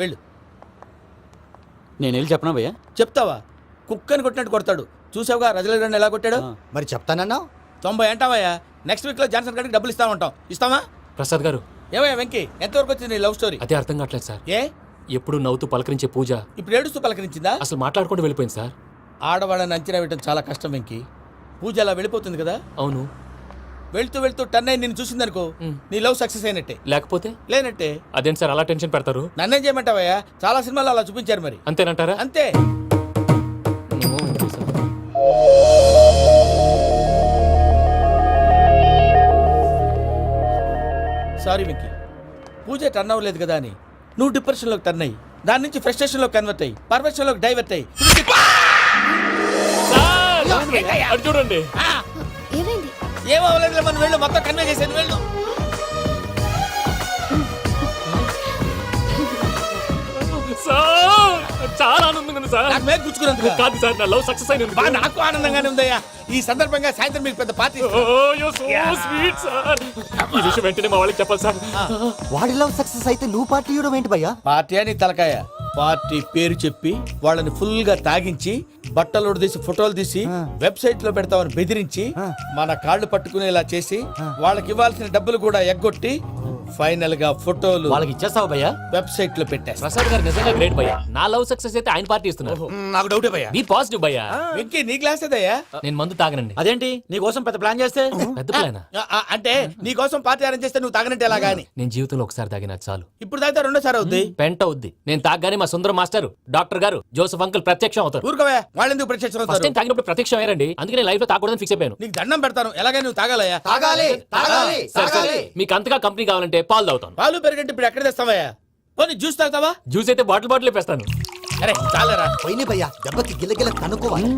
వెళ్ళు. నేను వెళ్ళి చెప్పనా భయ్యా? చెప్తావా? కుక్కని కొట్టినట్టు కొడతాడు. చూసావుగా రజలగడ్డ ఎలా కొట్టాడు? మరి చెప్తానన్నా 90 అంటావయ్యా. నెక్స్ట్ వీక్ లో జాన్సన్ గారికి డబ్బులు ఇస్తామంటాం. ఇస్తావా? ప్రసాద్ గారు, ఏమయ్యా వెంకీ, ఎంతవరకు వచ్చింది నీ లవ్ స్టోరీ? అదే అర్థం కావట్లేదు సార్. ఏ ఎప్పుడు నవ్వుతూ పలకరించే పూజ ఇప్పుడు ఏడుస్తూ పలకరించిందా? అసలు మాట్లాడుకుంటూ వెళ్ళిపోయింది సార్. ఆడవాళ్ళని అంచనా వేయడం చాలా కష్టం వెంకీ. పూజ అలా వెళ్ళిపోతుంది కదా. అవును. వెళ్తూ వెళ్తూ టర్న్ అయి నిన్ను చూసిందనుకో, నీ లవ్ సక్సెస్ అయినట్టే. లేకపోతే లేనట్టే. అదేంటి సార్ అలా టెన్షన్ పెడతారు? నన్నేం చేయమంటావయ్యా? చాలా సినిమాలు అలా చూపించారు మరి. అంతేనంటారా? అంతే. సారీ వెంకీ, పూజ టర్న్ అవ్వలేదు కదా అని నువ్వు డిప్రెషన్లోకి టర్న్ అయ్యి దాని నుంచి ఫ్రస్ట్రేషన్లోకి కన్వర్ట్ అయ్యి పర్వర్షన్లోకి డైవర్ట్ అయ్యి చూడండి. ఏమైంది? ఏమవ్వలేదు, మనం వెళ్ళు, మొత్తం కన్వే చేసేది వెళ్ళు. చాలా ఆనందంగా ఉంది సార్. నాకు మీద కూర్చుకున్నందుకు కాదు సార్, నా లవ్ సక్సెస్ అయినందుకు. నాకు ఆనందంగానే ఉందయ్యా. ఈ సందర్భంగా సాయంత్రం మీకు పెద్ద పార్టీ. Sweet sir. ఈ విషయం వెంటనే మా వాళ్ళకి చెప్పాలి సార్. వాడి లవ్ సక్సెస్ అయితే నువ్వు పార్టీ ఇవ్వడం ఏంటి భయ్యా? పార్టీ అని తలకాయ. పార్టీ పేరు చెప్పి వాళ్ళని ఫుల్ గా తాగించి బట్టలు తీసి ఫోటోలు తీసి వెబ్సైట్ లో పెడతామని బెదిరించి మన కాళ్ళు పట్టుకునేలా చేసి వాళ్ళకి ఇవ్వాల్సిన డబ్బులు కూడా ఎగ్గొట్టి ఫైనల్ గా ఫోటోలు వాళ్ళకి ఇచ్చేస్తావా భయ్యా? వెబ్సైట్ లో పెట్టేస్తా. ప్రసాద్ గారు నిజంగా గ్రేట్ భయ్యా. నా లవ్ సక్సెస్ అయితే ఆయన పార్టీ ఇస్తున్నారు. నాకు డౌటే భయ్యా. బీ పాజిటివ్ భయ్యా. వెంకీ నీ గ్లాస్ ఏదయ్యా? నేను మందు తాగనండి. అదేంటి నీ కోసం పెద్ద ప్లాన్ చేస్తే? పెద్ద ప్లాన్ అంటే నీ కోసం పార్టీ అరేంజ్ చేస్తే నువ్వు తాగనంటే ఎలాగా అని. నేను జీవితంలో ఒకసారి తాగినా చాలు. ఇప్పుడు తాగితే రెండోసారి అవుద్ది. పెంట అవుద్ది. నేను తాగగానే మా సుందరం మాస్టర్, డాక్టర్ గారు, జోసెఫ్ అంకుల్ ప్రత్యక్షం అవుతారు. ఊరుకోవా, వాళ్ళెందుకు ప్రత్యక్షం ఫస్ట్ అవుతారు? టైం తాగినప్పుడు ప్రత్యక్షం అయ్యారండి. అందుకే నేను లైఫ్ లో తాగకూడదని ఫిక్స్ అయిపోయాను. నీకు దండం పెడతాను, ఎలాగే నువ్వు తాగాలయ్యా. తాగాలి తాగాలి సరే సరే, మీకు అంతగా కంపెనీ కావాలంటే పాలు తాగుతాను. పాలు పెరిగంటే ఇప్పుడు ఎక్కడ తెస్తావయ్యా? పోనీ జ్యూస్ తాగుతావా? జ్యూస్ అయితే బాటిల్ వేస్తాను. అరే చాలరా. పోయిన భయ్యా, దెబ్బకి గిల్లగిల్ల కనుక్కోవాలి.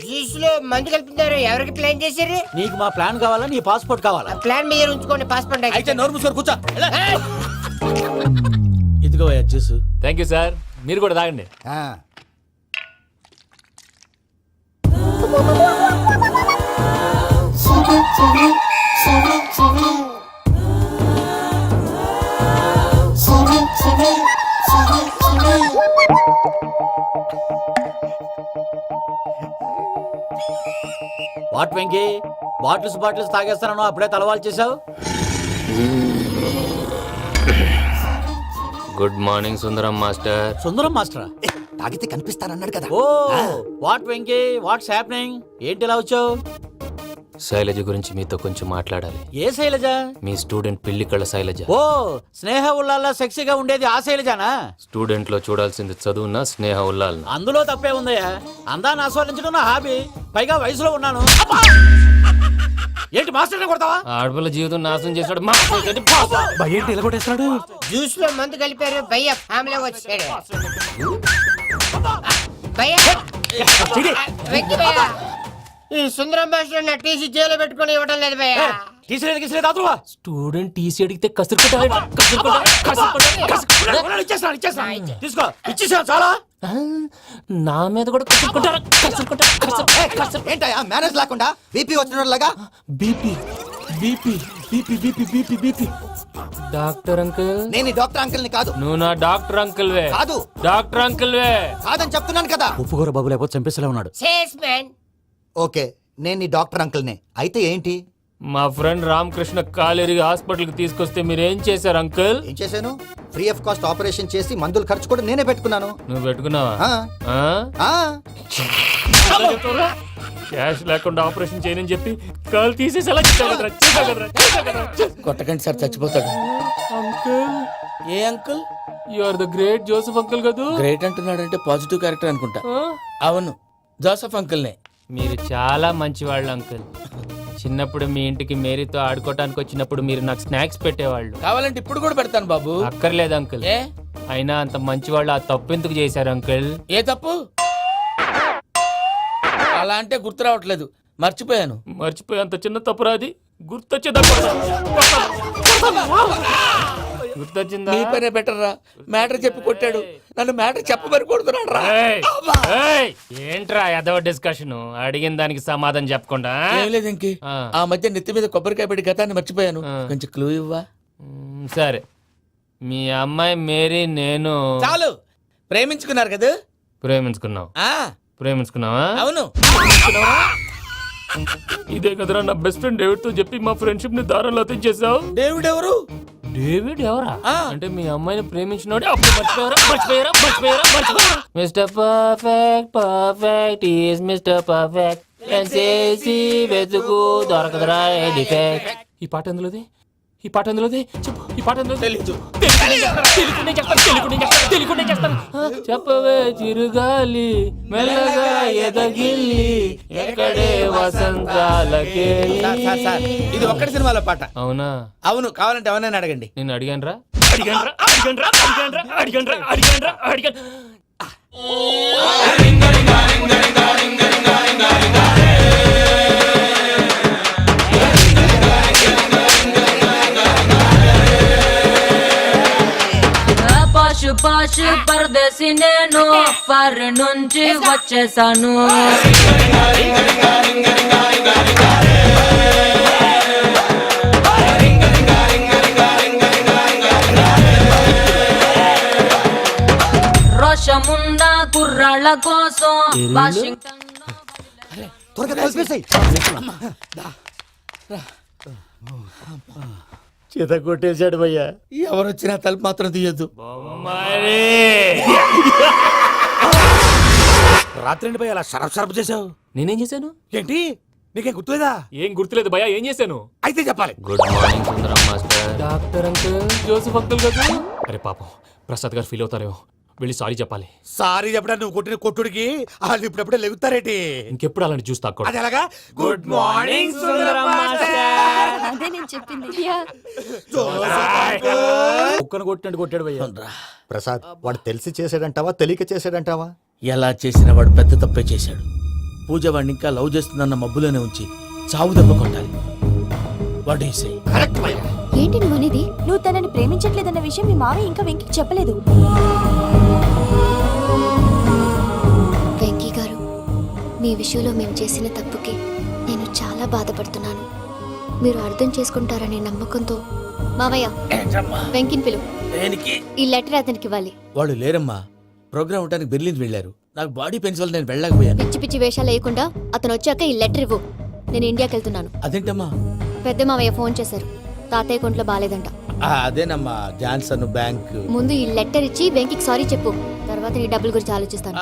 జ్యూస్ లో మందు కలుపుతున్నారు. ఎవరికి ప్లాన్ చేశారు? నీకు మా ప్లాన్ కావాలా, నీ పాస్పోర్ట్ కావాలా? ప్లాన్ మీద ఉంచుకోండి, పాస్పోర్ట్ అయితే నోరు మూసుకొని కూర్చో. ఇదిగోయా జ్యూస్. Thank you sir. మీరు కూడా తాగండి. వాట్ వెంకీ, బాటిల్స్ తాగేస్తాను అప్పుడే తలవాలు చేసావు. Good morning Sundaram master. Sundaram మాస్టరా? తాగితే కనిపిస్తానన్నాడు కదా. Oh what Venky, what's happening? ఏంటి ఇలా వచ్చావు? శైలజ గురించి మీతో కొంచెం మాట్లాడాలి. ఏ శైలజ? మీ స్టూడెంట్ పెళ్లి కళ్ళ శైలజ. ఓ స్నేహ ఉల్లాల్లో సెక్సీగా ఉండేది ఆ శైలజానా? స్టూడెంట్ లో చూడాల్సింది చదువున్నా స్నేహ ఉల్లాల్. అందులో తప్పే ఉందయ్యా. అందాన్ని ఆస్వాదించడం నా హాబీ. పైగా వయసులో ఉన్నాను. ఏంటి మాస్టర్ కొడతావా? ఆడపిల్ల జీవితం నాశనం చేశాడు. ఏంటి ఇలా కొట్టేస్తాడు? జ్యూస్ లో మందు కలిపారు. భయ్య ఫ్యామిలీ వచ్చాడు. భయ్య వెక్కి భయ్య, ఈ సుందరం మాస్టర్ నా టీసీ జైలు పెట్టుకుని ఇవ్వడం లేదు భయ్య. స్టూడెంట్ టీసీ అడిగితే తీసుకో, ఇచ్చేసా చాలా. నా మీద కూడా ఏంటయ్యా మేనేజ్ లేకుండా బీపీ వచ్చినలాగా? BP BP BP BP BP BP. Doctor uncle, నేను ఈ డాక్టర్ అంకుల్ ని కాదు. నువ్వు నా డాక్టర్ అంకుల్ వే. కాదు డాక్టర్ అంకుల్ వే. కాదని చెప్తున్నాను కదా. ఉప్పుకూర బాబు లేకపోతే చంపేసేలా ఉన్నాడు. Sales man. ఓకే, నేను ఈ డాక్టర్ అంకుల్ నే. అయితే ఏంటి? మా ఫ్రెండ్ రామకృష్ణ కాలేరికి హాస్పిటల్ కి తీసుకొస్తే మీరేం చేశారు అంకుల్? ఏం చేశాను? ఫ్రీ ఆఫ్ కాస్ట్ ఆపరేషన్ చేసి మందుల ఖర్చు కూడా నేనే పెట్టుకున్నాను. నువ్వు పెట్టుకున్నావా? క్యాష్ లేకుండా ఆపరేషన్ చేయనని చెప్పి కాల్ తీసేసి ఎలా కొట్టకండి సార్, చచ్చిపోతాడు. అంకుల్, ఏ uncle? You are the great Joseph uncle కదూ. గ్రేట్ అంటున్నాడు అంటే పాజిటివ్ క్యారెక్టర్ అనుకుంటా. అవును, జోసెఫ్ అంకుల్ నే. మీరు చాలా మంచివాళ్ళు అంకుల్. చిన్నప్పుడు మీ ఇంటికి మేరీతో ఆడుకోవటానికి వచ్చినప్పుడు మీరు నాకు స్నాక్స్ పెట్టేవాళ్ళు. కావాలంటే ఇప్పుడు కూడా పెడతాను బాబు. అక్కర్లేదు అంకుల్. ఏ అయినా అంత మంచి వాళ్ళు ఆ తప్పు ఎందుకు చేశారు అంకుల్? ఏ తప్పు? అలా అంటే గుర్తు రావట్లేదు, మర్చిపోయాను. మర్చిపోయి అంత చిన్న తప్పురా అది? గుర్తొచ్చిందా? నీ పనే బెటర్ రా. మ్యాటర్ చెప్పి కొట్టాడు, నన్ను మ్యాటర్ చెప్పమని కొడుతున్నాడు రా. ఏంట్రా ఎదవ డిస్కషన్? అడిగిన దానికి సమాధానం చెప్పకుండా. ఏం లేదు ఇంకే, ఆ మధ్య నెత్తి మీద కొబ్బరికాయ పెట్టి గతాన్ని మర్చిపోయాను. కొంచెం క్లూ ఇవ్వా? సరే, మీ అమ్మాయి మేరీ నేను చాలు. ప్రేమించుకున్నారు కదా? ప్రేమించుకున్నావు. ప్రేమించుకున్నావా? అవును. ఇదే కదరా నా బెస్ట్ ఫ్రెండ్ డేవిడ్ తో చెప్పి మా ఫ్రెండ్షిప్ ని దారంలో తెచ్చేసావు. డేవిడ్ ఎవరు? డేవిడ్ ఎవరా? అంటే మీ అమ్మాయిని ప్రేమించినోడే అప్పుడు మర్చిపోయారా? Mister perfect perfect is mister perfect చేసి వెతుకు దొరకదురా డిఫెక్ట్. ఈ పాట ఎందులోది? ఈ పాట ఎందులోది? చెప్పు. ఈ పాట ఎందులో? తెలీదు. చెప్పవే చిరుగాలి మెల్లగా ఎదగిల్లి ఎక్కడే వసంతాలకే. ఇది ఒక్కటి సినిమాలో పాట. అవునా? అవును. కావాలంటే ఎవరైనా అడగండి. నేను అడిగాను. పాషు పాషు పరదేశి నేను ఫారెన్ నుంచి వచ్చేసాను. రోషముండా కుర్రాళ్ళ కోసం వాషింగ్టన్ చేత కొట్టేశాడు భయ్యా. ఎవరొచ్చినా తలుపు మాత్రం తీయద్దు. రాత్రి భయ అలా షరఫ్ చేసావు. నేనేం చేశాను? ఏంటి నీకేం గుర్తులేదా? ఏం గుర్తులేదు భయ్యా. ఏం చేశాను? అయితే చెప్పాలి. Good morning Sundaram master. Doctor uncle, Joseph uncle కదా? అరే పాపం, ప్రసాద్ గారు ఫీల్ అవుతారేమో. వెళ్ళి సారీ చెప్పాలి. సారీ చెప్పడా? నువ్వు కొట్టిన కొట్టుడికి వాళ్ళు ఇప్పుడప్పుడే లెగుతారేటి? ఇంకెప్పుడు అలాంటి జ్యూస్ తాక్కూడదు. అది ఎలాగా? Good morning Sundaram master. అదే నేను చెప్పింది. కుక్కను కొట్టినట్టు కొట్టాడు భయ్యా. ప్రసాద్, వాడు తెలిసి చేసాడంటావా తెలియక చేసాడంటావా? ఎలా చేసిన వాడు పెద్ద తప్పే చేశాడు. పూజ వాడిని ఇంకా లవ్ చేస్తుందన్న మబ్బులోనే ఉంచి చావు దెబ్బ కొట్టాలి. What you say? కరెక్ట్ భయ్యా. ఏంటి నువ్వు అనేది? నువ్వు తనని ప్రేమించట్లేదన్న విషయం మీ మావయ్య ఇంకా వెంకికి చెప్పలేదు. వెంకీ గారు, మీ విషయంలో మేము చేసిన తప్పుకి నేను చాలా బాధపడుతున్నాను. మీరు అర్థం చేసుకుంటారనే నమ్మకంతో మావయ్య వెంకిని పిలువు. ఈ లెటర్ అతనికి ఇవ్వాలి. వాళ్ళు లేరమ్మా, ప్రోగ్రామ్ ఉండడానికి బెర్లిన్ వెళ్ళారు. నాకు బాడీ పెయిన్స్ వల్ల నేను వెళ్ళలేకపోయాను. పిచ్చి పిచ్చి వేషాలు వేయకుండా అతను వచ్చాక ఈ లెటర్ ఇవ్వు. నేను ఇండియాకి వెళ్తున్నాను. అదేంటమ్మా? పెద్ద మావయ్య ఫోన్ చేశారు. తాతయ్య కొంట్లో బాలేదంట. అదేనమ్మా, జాన్సన్ బ్యాంక్. ముందు ఈ లెటర్ ఇచ్చి వెంకికి సారీ చెప్పు. తర్వాత నీ డబ్బుల గురించి ఆలోచిస్తాను.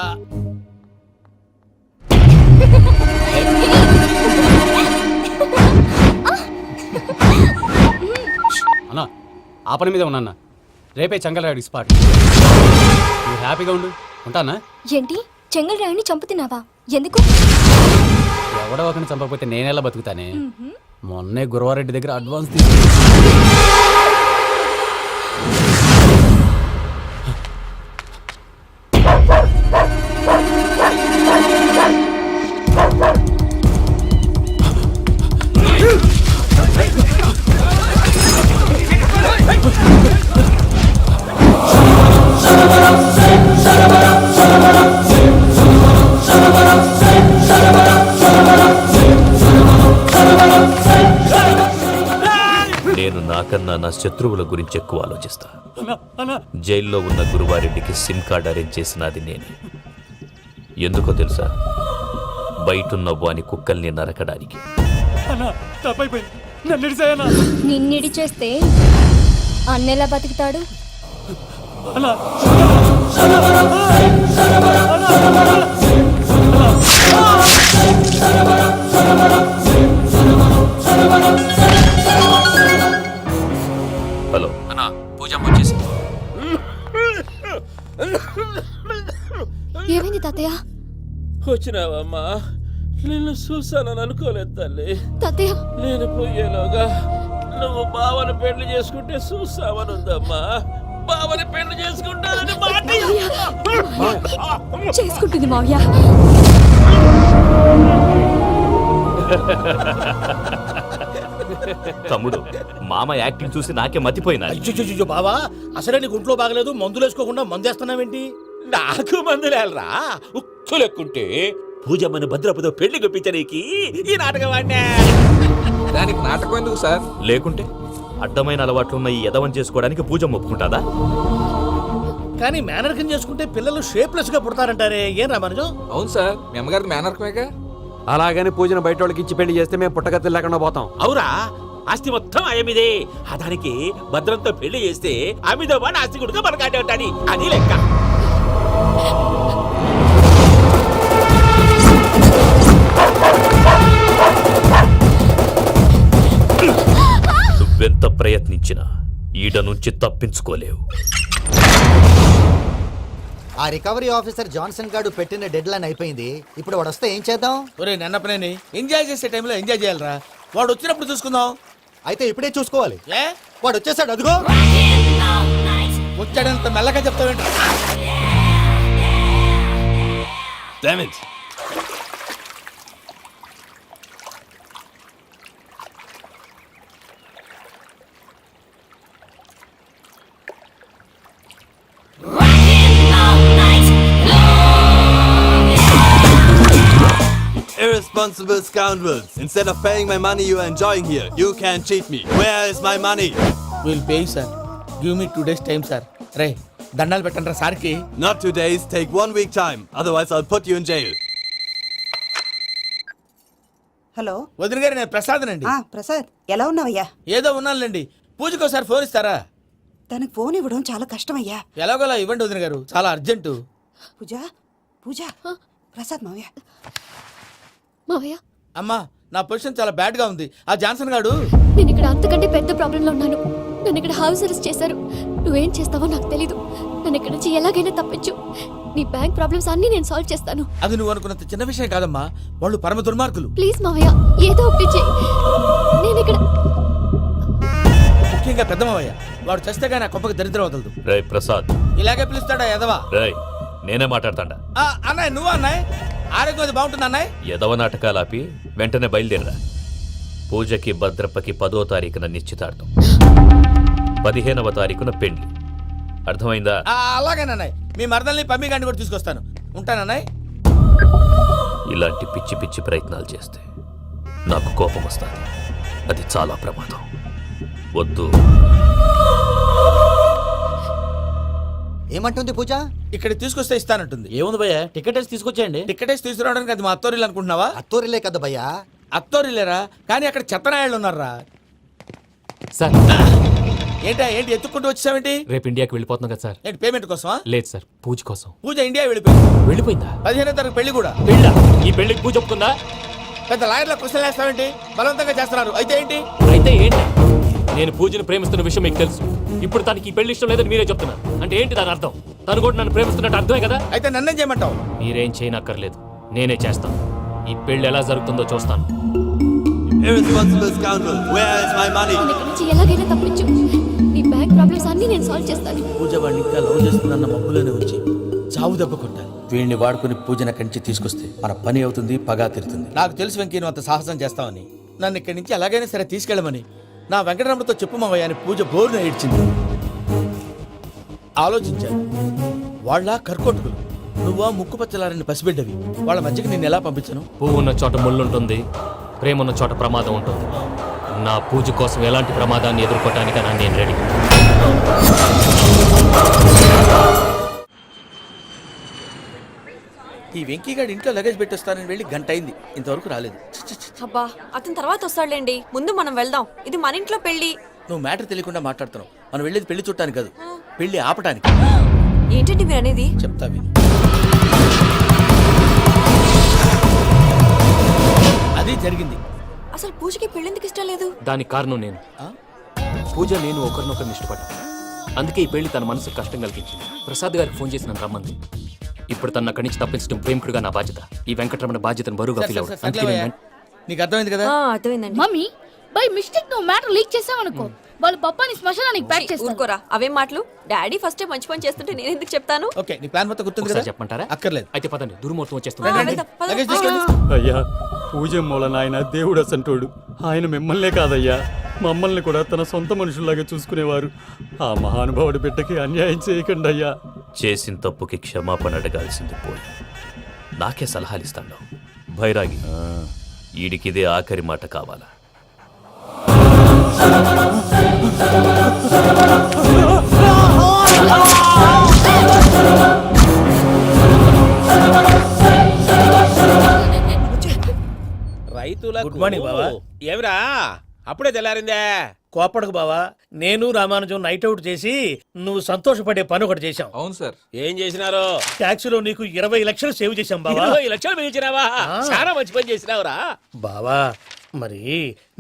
అన్నా, ఆ పని మీద ఉన్నా. రేపే చెంగల్రాయుడికి స్పాట్. నువ్వు హ్యాపీగా ఉండు. ఉంటానా? ఏంటి, చెంగల్రాయుడిని చంపుతున్నావా? ఎందుకు? ఎవడో ఒకరిని చంపకపోతే నేనెలా బతుకుతానే? మొన్నే గురవారెడ్డి దగ్గర అడ్వాన్స్ తీసుకు. నేను నాకన్నా నా శత్రువుల గురించి ఎక్కువ ఆలోచిస్తా. జైల్లో ఉన్న గురువారెడ్డికి సిమ్ కార్డ్ అరేంజ్ చేసినది నేనే. ఎందుకో తెలుసా? బయటున్న వాని కుక్కల్ని నరకడానికి. నిన్నిడి చేస్తే అన్నెలా బతుకుతాడు? హలో అన్నా, పూజమ్మ వచ్చేసింది. ఏమైంది తాతయ్య? వచ్చినావమ్మా? నిన్ను చూసానని అనుకోలేదు తల్లి. తాతయ్య నేను పోయేలోగా నువ్వు బావని పెళ్లి చేసుకుంటే చూసావని ఉందమ్మా. బావని పెళ్లి చేసుకుంటానని మాట చేసుకుంటుంది మావయ్య. తమ్ముడు మామ యాక్టింగ్ చూసి నాకే మతిపోయినా. అయ్యో బావా, అసలే నీకు ఒంట్లో బాగలేదు, మందులు వేసుకోకుండా మందేస్తున్నావేంటి? నాకు మందులేలరా. ఉక్కు లెక్కుంటే పూజమ్మని భద్రపదో పెళ్లి గొప్పించడానికి ఈ నాటకం ఆడినా. దానికి నాటకం ఎందుకు సార్? లేకుంటే అడ్డమైన అలవాట్లున్న ఈ యదవం చేసుకోవడానికి పూజ ఒప్పుకుంటాదా? కానీ మేనర్కం చేసుకుంటే పిల్లలు షేప్లెస్ గా పుడతారంటారే, ఏం రామానుజం? అవును సార్, మీ అమ్మగారికి మేనర్కమేగా. అలాగని పూజను బయట వాళ్ళకి ఇచ్చి పెళ్లి చేస్తే మేము పుట్టగతి లేకుండా పోతాం. అవురా, ఆస్తి మొత్తం ఆయమిదే. ఆ దానికి భద్రంతో పెళ్లి చేస్తే ఆమెతో పాటు ఆస్తి గుడుక మనకాడే ఉంటాని, అది లెక్క. నువ్వెంత ప్రయత్నించినా ఈడ నుంచి తప్పించుకోలేవు. ఆ రికవరీ ఆఫీసర్ జాన్సన్ గారు పెట్టిన డెడ్ లైన్ అయిపోయింది. ఇప్పుడు వాడు వస్తే ఏం చేద్దాం? ఒరే నన్నపనేని, ఎంజాయ్ చేసే టైంలో ఎంజాయ్ చేయాలరా. వాడు వచ్చినప్పుడు చూసుకుందాం. అయితే ఇప్పుడే చూసుకోవాలి. ఏ వాడు వచ్చేసాడు, అదిగో. వచ్చాడంత మెల్లగా చెప్తావేంటి? Damn it. Irresponsible scoundrels. Instead of paying my money you are enjoying here, you can cheat me. Where is my money? Will pay sir. Give me 2 days time sir. రే దండాలు పెట్టండి రా సార్కి. Not 2 days, take 1 week time. Otherwise I'll put you in jail. Hello. వదిన గారు, నేను ప్రసాదనండి. ప్రసాద్, ఎలా ఉన్నావయ్యా? ఏదో ఉన్నానులేండి. పూజకి ఒకసారి ఫోన్ ఇస్తారా? తనకు ఫోన్ ఇవ్వడం చాలా కష్టమయ్యా. ఎలాగోలా ఇవ్వండి వదిన గారు, చాలా అర్జెంటు. పూజ పూజ ప్రసాద్ మావయ్య. మావయ్య అమ్మా, నా పొజిషన్ చాలా బ్యాడ్ గా ఉంది. ఆ జాన్సన్ గాడు, నేను ఇక్కడ అంతకంటే పెద్ద ప్రాబ్లంలో ఉన్నాను. నన్ను ఇక్కడ హౌస్ అరెస్ట్ చేశారు. నువ్వేం చేస్తావో నాకు తెలీదు. నన్ను ఇక్కడ నుంచి ఎలాగైనా తప్పించు. నీ బ్యాంక్ ప్రాబ్లమ్స్ అన్ని నేను సాల్వ్ చేస్తాను. అది నువ్వు అనుకున్నంత చిన్న విషయం కాదమ్మా. వాళ్ళు పరమ దుర్మార్గులు. ప్లీజ్ మావయ్య, ఏదో ఒకటి చెయ్యి. నేను ఇక్కడ ముఖ్యంగా పెద్దమావయ్య, వాడు చస్తే కానీ ఆ కొంపకి దరిద్రం వదలదు. రేయ్ ప్రసాద్. ఇలాగే పిలుస్తాడా ఎదవా? రేయ్, నేనే మాట్లాడతాడా? అన్నయ్య, నువ్వు అన్నయ్య. ఆరోగ్యం అది బాగుంటుంది అన్నయ్య. యదవ నాటకాలు ఆపి వెంటనే బయలుదేరరా. పూజకి భద్రప్పకి 10వ తారీఖున నిశ్చితార్థం, 15వ తారీఖున పెండ్లి. అర్థమైందా? అలాగేనన్నయ్య. మీ మరదల్ని పమ్మి గాండి కూడా తీసుకొస్తాను. ఉంటానన్నయ్య. ఇలాంటి పిచ్చి పిచ్చి ప్రయత్నాలు చేస్తే నాకు కోపం వస్తుంది. అది చాలా ప్రమాదం. వద్దు. ఏమంటుంది పూజ? ఇక్కడ తీసుకొస్తే ఇస్తానంటుంది. ఏముంది భయ్య, టికెట్ వేసి తీసుకొచ్చేయండి. టికెట్ వేసి తీసుకురావడానికి అది మా అత్తోరిల్లు అనుకుంటున్నావా? అత్తూరిలే కదా భయ్యా. అత్తోరిల్లేరా, కానీ అక్కడ చెత్తనాయాళ్ళు ఉన్నారా. సార్, ఏంటి ఎత్తుక్కుంటూ వచ్చావేంటి? రేపు ఇండియాకి వెళ్ళిపోతున్నాం కదా సార్. ఏంటి పేమెంట్ కోసమా? లేదు సార్, పూజ కోసం. పూజ ఇండియా వెళ్ళిపోయింది. వెళ్ళిపోయిందా? 15వ తారీఖు పెళ్లి కూడా. పెళ్ళా? ఈ పెళ్లికి పూజ ఒప్పుకుందా? పెద్ద లాయర్ల క్వశ్చన్ వేస్తావేంటి? బలవంతంగా చేస్తున్నారు. అయితే ఏంటి? అయితే ఏంటి? నేను పూజను ప్రేమిస్తున్న విషయం మీకు తెలుసు. ఇప్పుడు తనకి ఈ పెళ్లి ఇష్టం లేదని మీరే చెప్తున్నారు. అంటే ఏంటి దాని అర్థం? తను కూడా నన్ను ప్రేమిస్తున్నట్టు అర్థమే కదా? అయితే నన్నేం చేయమంటావు? మీరేం చేయనక్కర్లేదు, నేనే చేస్తాను. ఈ పెళ్లి ఎలా జరుగుతుందో చూస్తాను. Irresponsible scoundrel. Where is my money? నన్ను ఇక్కడ నుంచి ఎలాగైనా తప్పించు. నీ బ్యాంక్ ప్రాబ్లమ్స్ అన్ని నేను సాల్వ్ చేస్తాను. పూజ వాడిని ఇంకా లవ్ చేస్తుందన్న మబ్బులోనే ఉంచి చావు దెబ్బ కొట్టాలి. వీడిని వాడుకుని పూజన కంచి తీసుకొస్తే మన పని అవుతుంది, పగా తీరుతుంది. నాకు తెలుసు వెంకీ, నువ్వు అంత సాహసం చేస్తావని. నన్ను ఇక్కడి నుంచి ఎలాగైనా సరే తీసుకెళ్ళమని నా వెంకటరమణతో చెప్పు మావయ్య అని పూజ బోరున ఏడ్చింది. ఆలోచించాను. వాళ్ళ కర్కోటకులు, నువ్వా ముక్కుపచ్చలారని పసిబిడ్డవి. వాళ్ళ మధ్యకి నేను ఎలా పంపించను? పువ్వు ఉన్న చోట ముళ్ళుంటుంది, ప్రేమ ఉన్న చోట ప్రమాదం ఉంటుంది. నా పూజ కోసం ఎలాంటి ప్రమాదాన్ని ఎదుర్కోవటానికైనా నేను రెడీ. ఈ వెంకీగాడి ఇంట్లో లగేజ్ పెట్టొస్తానని వెళ్ళి గంట అయింది, ఇంతవరకు రాలేదు. అబ్బా, అతని తర్వాత వస్తాడులేండి. ముందు మనం వెళ్దాం. ఇది మన ఇంట్లో పెళ్లి. నువ్వు మ్యాటర్ తెలియకుండా మాట్లాడుతున్నావు. మనం వెళ్ళేది పెళ్లి చూడటానికి కాదు, పెళ్లి ఆపటానికి. ఏంటండి మీరు అనేది? చెప్తా విను. అది జరిగింది. అసలు పూజకి పెళ్ళెందుకు ఇష్టం లేదు? దానికి కారణం నేను. పూజ నేను ఒకరినొకరిని ఇష్టపడ్డా. అందుకే ఈ పెళ్లి తన మనసుకు కష్టం కలిగించింది. ప్రసాద్ గారికి ఫోన్ చేసి నన్ను రమ్మంది. ఇప్పుడు తన అక్కడి నుంచి తప్పించడం ప్రేమికుడుగా నా బాధ్యత. ఈ వెంకటరమణ బాధ్యతను బరువుగా ఫీల్ అవ్వడం. అందుకే నేను నీకు అర్థమైంది కదా? అర్థమైందండి. మమ్మీ బై మిస్టేక్ నువ్వు మ్యాటర్ లీక్ చేసావనుకో వాళ్ళ పప్పాని శ్మశానానికి ప్యాక్ చేస్తారు. ఊరుకోరా, అవే మాటలు. డాడీ ఫస్ట్ మంచి పని చేస్తుంటే నేను ఎందుకు చెప్తాను? ఓకే, నీ ప్లాన్ మొత్తం గుర్తుంది ఒకసారి కదా? చెప్పమంటారా? అక్కర్లేదు. అయితే పదండి, దుర్ముహూర్తం ఆ, వచ్చేస్తుంది. వెళ్దాం, పద. లగేజ్ తీసుకెళ్ళు. అయ్యా పూజ మూలన ఆయన దేవుడు అసంటోడు. ఆయన మిమ్మల్నే కాదయ్యా మమ్మల్ని కూడా తన సొంత మనుషుల్లాగా చూసుకునేవారు. ఆ మహానుభావుడి బిడ్డకి అన్యాయం చేయకండి అయ్యా. చేసిన తప్పుకి క్షమాపణ అడగాల్సింది పోయి నాకే సలహాలు ఇస్తాను. భైరాగి, ఈడికిదే ఆఖరి మాట కావాలా? రైతులకు గుడ్ మార్నింగ్ బావా. ఏమిరా అప్పుడే తెల్లారిందే? కోపడకు బావా, నేను రామానుజం నైట్ అవుట్ చేసి నువ్వు సంతోషపడే పని ఒకటి చేశాం. అవును సార్. ఏం చేసినారు? ట్యాక్సీలో నీకు 20 లక్షలు సేవ్ చేశాం బావా. 20 లక్షలు మిగిల్చినావా? చాలా మంచి పని చేసినావురా. బావా మరి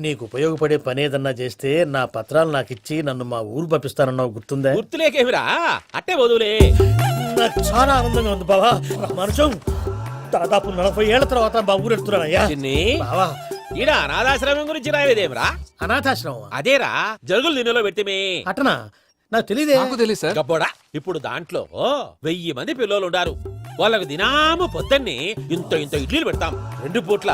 నీకు ఉపయోగపడే పని ఏదన్నా చేస్తే నా పత్రాలు నాకు ఇచ్చి నన్ను మా ఊరు పంపిస్తానన్నావు, గుర్తుందా? గుర్తులేకేమిరా, అట్టే వదులే. నాకు చాలా ఆనందంగా ఉంది బావా. రామానుజం దాదాపు 40 ఏళ్ల తర్వాత మా ఊరు వెళ్తున్నానయ్యా. చిన్ని, బావా ఈడ అనాథాశ్రమం గురించి రాయలేదేమిరా? అనాథాశ్రమం అదేరా, జరుగులు దీనిలో పెట్టిమే. అటనా? నాకు తెలియదే. తెలియదు సార్. గబ్బోడా, ఇప్పుడు దాంట్లో 1000 మంది పిల్లలు ఉండారు. వాళ్ళకు దినాము పొద్దున్నే ఇంత ఇంత ఇడ్లీలు పెడతాం. 2 పూట్ల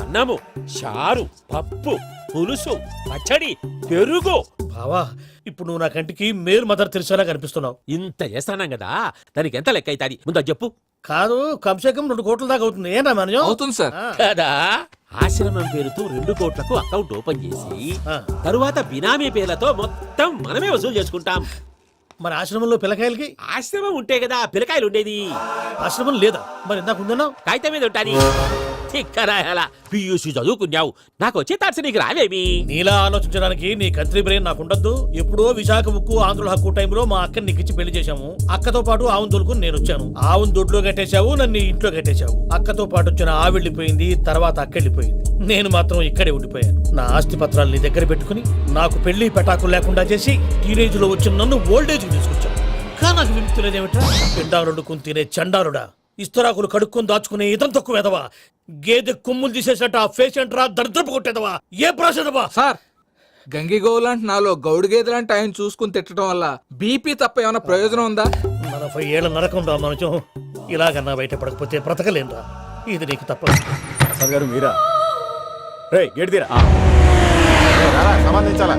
అన్నము, చారు, పప్పు, పులుసు, పచ్చడి, పెరుగు. బావా ఇప్పుడు నువ్వు నా కంటికి మేరు మదర్ తెలిసేలా కనిపిస్తున్నావు. ఇంత చేస్తానం కదా, దానికి ఎంత లెక్క అవుతుంది ముందు అది చెప్పు. కాదు, కంసేకం 2 కోట్ల దాకా అవుతుంది. ఏం రామానుజం? అవుతుంది సార్. కదా, ఆశ్రమం పేరుతో 2 కోట్లకు అకౌంట్ ఓపెన్ చేసి ఆ. తరువాత బినామీ పేర్లతో మొత్తం మనమే వసూలు చేసుకుంటాం. మరి ఆశ్రమంలో పిల్లకాయలకి? ఆశ్రమం ఉంటే కదా పిల్లకాయలు ఉండేది. ఆశ్రమం లేదా? మరి ఇందాక ఉందన్నావు. కాగితం మీద ఉంటాది. తిక్కరాయాలా, పియూసీ చదువుకున్నావు, నాకు వచ్చే తాట్స్ నీకు రావేమి? నీలా ఆలోచించడానికి నీ కంత్రి బ్రెయిన్ నాకు ఉండద్దు. ఎప్పుడో విశాఖ ఉక్కు ఆంధ్రుల హక్కు టైంలో మా అక్కని నీకిచ్చి పెళ్లి చేశాము. అక్కతో పాటు ఆవును దొడుకుని నేను వచ్చాను. ఆవును దొడ్లో కట్టేశావు, నన్ను ఇంట్లో కట్టేశావు. అక్కతో పాటు వచ్చిన ఆవిళ్ళిపోయింది, తర్వాత అక్క వెళ్ళిపోయింది. నేను మాత్రం ఇక్కడే ఉండిపోయాను. నా ఆస్తి పత్రాలు నీ దగ్గర పెట్టుకుని నాకు పెళ్లి పెటాకులు లేకుండా చేసి టీనేజ్ లో వచ్చిన నన్ను ఓల్డేజ్ తీసుకొచ్చాను. కానీ నాకు విముక్తి లేదేమిట్రా? పిండారుడుకుని తినే చండారుడా, ఇస్తరాకులు కడుక్కొని దాచుకునే ఇతం తక్కువ ఎదవా, గేదె కొమ్ములు తీసేసట ఆ పేషెంట్ రా దరిద్రపు కొట్టేదవా, ఏ ప్రాసెదవా? సార్, గంగిగోవులాంటి నాలో గౌడు గేదెలాంటి ఆయన చూసుకుని తిట్టడం వల్ల బీపీ తప్ప ఏమైనా ప్రయోజనం ఉందా? 40 ఏళ్ల నరకం రా మనుషం. ఇలాగన్నా బయటపడకపోతే బ్రతకలేనురా. ఇది నీకు తప్పదు. ప్రసాద్ గారు మీరా? రే గేట్ తీరా. సంబంధించాలా?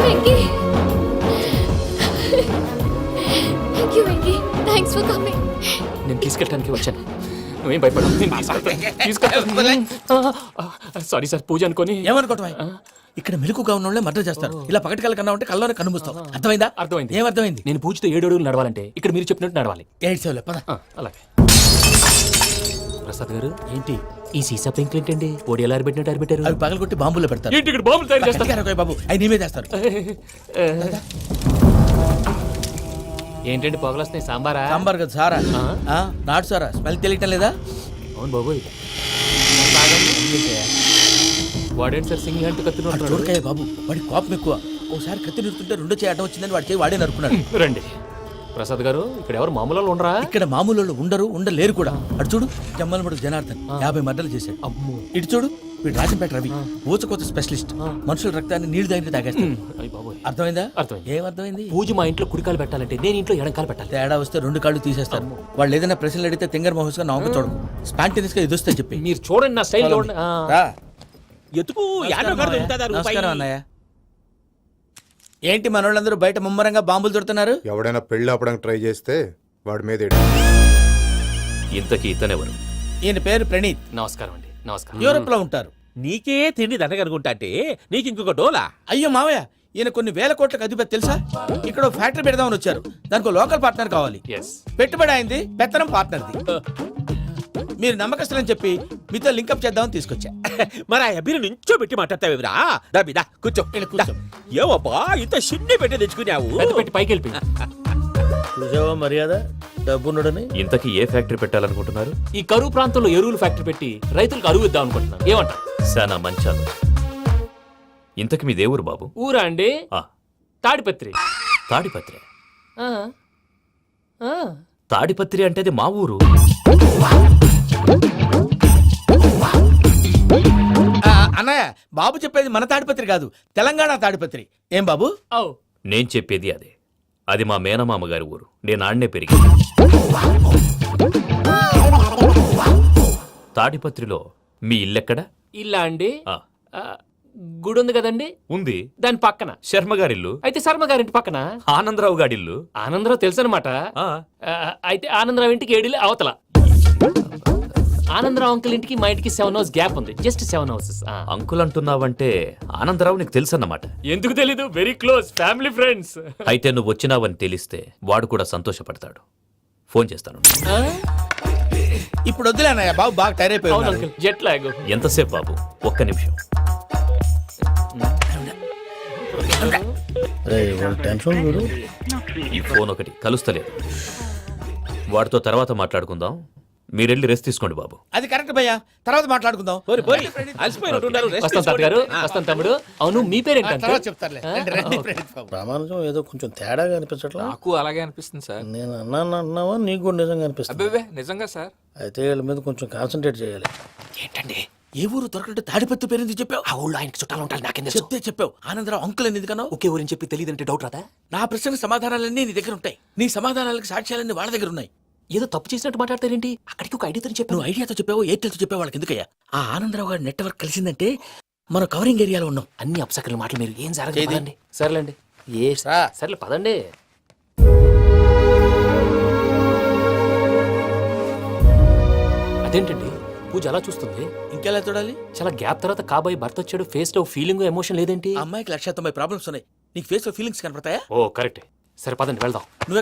Venky thank you Venky, thanks for coming. నేను తీసుకెళ్ళడానికి వచ్చాను, నువ్వేం భయపడవు. సారీ సార్, పూజ అనుకొని. ఏమనుకోవటం? ఇక్కడ మెలుకుగా ఉన్న వాళ్ళే మర్డర్ చేస్తారు. ఇలా పగటి కళ్ళ కన్నా ఉంటే కళ్ళలో కనుమూస్తావు. అర్థమైందా? అర్థమైంది. ఏమర్థమైంది? నేను పూజతో 7 అడుగులు నడవాలంటే ఇక్కడ మీరు చెప్పినట్టు నడవాలి. 8 సేవలే పద. అలాగే. ప్రసాద్ గారు, ఏంటి ఈ సీసా పెంకులు ఏంటండి? ఓడి ఎలా అరబెట్టినట్టు అరబెట్టారు? అవి పగలగొట్టి బాంబులో పెడతారు. ఏంటి ఇక్కడ బాంబులు తయారు చేస్తారు? గట్టిగా అరవై బాబు, అవి నీవే చేస్తారు. ఏంటండి పొగలొస్తాయి? సాంబారా? సాంబార్ కదా సారా. నాటు సారా, స్మెల్ తెలియటం లేదా? అవును బాబోయ్. వాడేంటి సార్ సింగిల్ హ్యాండ్ కత్తి నరుకుతున్నాడు? చూడకాయ బాబు, వాడి కోపం ఎక్కువ. ఒకసారి కత్తి నిరుతుంటే 2 చేయడం వచ్చిందని వాడి చేయి వాడే నరుకున్నాడు. రండి ప్రసాద్ గారు, ఇక్కడ ఎవరు మామూలు వాళ్ళు ఉండరా? ఇక్కడ మామూలు వాళ్ళు ఉండరు, ఉండలేరు కూడా. అటు చూడు, జమ్మలమడు జనార్దన్ 50 మర్డర్లు చేశాడు. అమ్మో. ఇటు చూడు, వీడు రాజంపేట రవి ఊచకోత స్పెషలిస్ట్. మనుషుల రక్తాన్ని నీళ్లు దగ్గర తాగేస్తాడు. అయ్య బాబోయ్. అర్థమైందా? అర్థమైంది. ఏమర్థమైంది? పూజ మా ఇంట్లో కుడికాలు పెట్టాలంటే నేను ఇంట్లో ఎడంకాలు పెట్టాలి. తేడా వస్తే 2 కాళ్ళు తీసేస్తారు. వాళ్ళు ఏదైనా ప్రశ్నలు అడిగితే తింగర్ మహోస్ గా నవ్వు చూడకు. స్పాంటినియస్ గా ఎదుస్తా చెప్పి. మీరు చూడండి నా స్టైల్ చూడండి. రా. ఎతుకు యాడో కాడ దొరుకుతుందా రూపాయి? నమస్కారం అన్నయ్య. ఏంటి మనోళ్ళందరూ బయట ముమ్మరంగా బాంబులు దొరుకుతున్నారు? ఎవడైనా పెళ్లి ఆపడానికి ట్రై చేస్తే వాడి మీద ఇంతకీ ఇతనెవరు? ఈయన పేరు ప్రణీత్. నమస్కారం అండి. నమస్కారం. యూరోప్ లో ఉంటారు. నీకే తిండి దండగనుకుంటా అంటే నీకు ఇంకొక డోలా? అయ్యో మావయ్య, ఈయన కొన్ని వేల కోట్లకు అధిపతి తెలుసా? ఇక్కడ ఓ ఫ్యాక్టరీ పెడదామని వచ్చారు. దానికి లోకల్ పార్ట్నర్ కావాలి. Yes. పెట్టుబడి అయింది, పెత్తనం పార్ట్నర్ది. మీరు నమ్మకస్తులని చెప్పి మీతో లింకప్ చేద్దామని తీసుకొచ్చా. మరి ఆ అబ్బిని నుంచో పెట్టి మాట్లాడతావేమిరా? దాబిదా కూర్చో కూర్చో. ఏవబ్బా ఇంత సిన్ని పెట్టి తెచ్చుకున్నావు? పెద్ద పెట్టి పైకి వెళ్ళి చూసావా మర్యాద డబ్బున్నడని. ఇంతకీ ఏ ఫ్యాక్టరీ పెట్టాలనుకుంటున్నారు? ఈ కరువు ప్రాంతంలో ఎరువులు ఫ్యాక్టరీ పెట్టి రైతులకు అరువు ఇద్దాం అనుకుంటున్నాను. ఏమంటారు? శానా మంచాలు. ఇంతకి మీ దేవురు బాబు? ఊరా అండి? ఆ, తాడిపత్రి. తాడిపత్రి. ఆ, ఆ. తాడిపత్రి అంటే అది మా ఊరు. అన్నయ్య బాబు చెప్పేది మన తాడిపత్రి కాదు, తెలంగాణ తాడిపత్రి. ఏం బాబు? ఔ. నేను చెప్పేది అదే. అది మా మేనమామ గారి ఊరు. నేను ఆడనే పెరిగి. తాడిపత్రిలో మీ ఇల్లెక్కడ? ఇల్లా అండి? ఆ, ఆ, గుడి ఉంది కదండి, ఉంది. దాని పక్కన. శర్మ గారిల్లు. అయితే శర్మ గారింటి పక్కన ఆనందరావు గారిల్లు. ఆనందరావు తెలుసు అనమాట. ఆ, అయితే ఆనందరావు ఇంటికి 7 ఇల్లు అవతల. ఆనందరావు అంకుల్ ఇంటికి మా ఇంటికి 7 హౌస్ గ్యాప్ ఉంది. Just 7 houses. అంకుల్ అంటున్నావంటే ఆనందరావు నీకు తెలుసన్నమాట. ఎందుకు తెలీదు? Very close family friends. అయితే నువ్వు వచ్చినావని తెలిస్తే వాడు కూడా సంతోషపడతాడు. ఫోన్ చేస్తాను. ఇప్పుడు వద్దులే అన్నయ్య, బాబు బాగా టైర్ అవును అయిపోయి. Uncle, jet lag. ఎంతసేపు బాబు? ఒక్క నిమిషం. టెన్షన్ చూడు. ఈ ఫోన్ ఒకటి కలుస్తలేదు. వాడితో తర్వాత మాట్లాడుకుందాం. మీరెళ్ళి రెస్ట్ తీసుకోండి బాబు. అది కరెక్ట్ భయ్యా, తర్వాత మాట్లాడుకుందాం. అలసిపోయినట్టున్నారు. rest వస్తాను తాత గారు, తీసుకోండి. వస్తాను తమ్ముడు. అవును మీ పేరేంటి తర్వాత అంకుల్? చెప్తారులే. రండి, రండి, ప్రణీత్ బాబు. ప్రామాణికం ఏదో కొంచెం తేడాగా అనిపించట్లా. నాకు అలాగే అనిపిస్తుంది సార్. నేను అన్నావా నీకు కూడా నిజంగా అనిపిస్తుంది. అబ్బే నిజంగా సార్. అయితే వీళ్ళ మీద కొంచెం కాన్సన్ట్రేట్ చేయాలి. ఏంటండి ఏ ఊరు దొరకట్టు తాడిపత్రి పేరు ఎందుకు చెప్పావు? ఆ ఊళ్ళో ఆయనకి చుట్టాలు ఉంటారు, నాకేం తెలుసు? చెప్తే చెప్పావు. ఆనందరావు అంకుల్ అని ఎందుకన్నావు? ఒకే ఊరిని చెప్పి తెలియదంటే డౌట్ రాదా? నా ప్రశ్నకు సమాధానాలన్నీ నీ దగ్గర ఉంటాయి. నీ సమాధానాలకు సాక్ష్యాలన్నీ వాళ్ళ దగ్గర ఉన్నాయి. ఏదో తప్పు చేసినట్టు మాట్లాడతారేంటి? అక్కడికి ఒక ఐడియాతో చెప్పు. నువ్వు ఐడియాతో చెప్పావు, ఎయిర్టెల్తో చెప్పావు, వాళ్ళకి ఎందుకయ్యా? ఆ ఆనందరావు గారి నెట్వర్క్ కలిసిందంటే మనం కవరింగ్ ఏరియాలో ఉన్నాం. అన్ని అప్సకర్ల మాటలు మీరు ఏం చేది. జరగదండి. సర్లేండి. సర్లే పదండి. అదేంటండి పూజ అలా చూస్తుంది? ఇంకెలా చూడాలి? చాలా గ్యాప్ తర్వాత కాబోయే భర్త వచ్చాడు, ఫేస్ లో ఫీలింగ్ ఎమోషన్ లేదేంటి? ఆ అమ్మాయికి 190 ప్రాబ్లమ్స్ ఉన్నాయి. నీకు ఫేస్ లో ఫీలింగ్స్ కనపడతాయా? ఓ కరెక్ట్. సరే పదండి వెళ్దాం. నువ్వు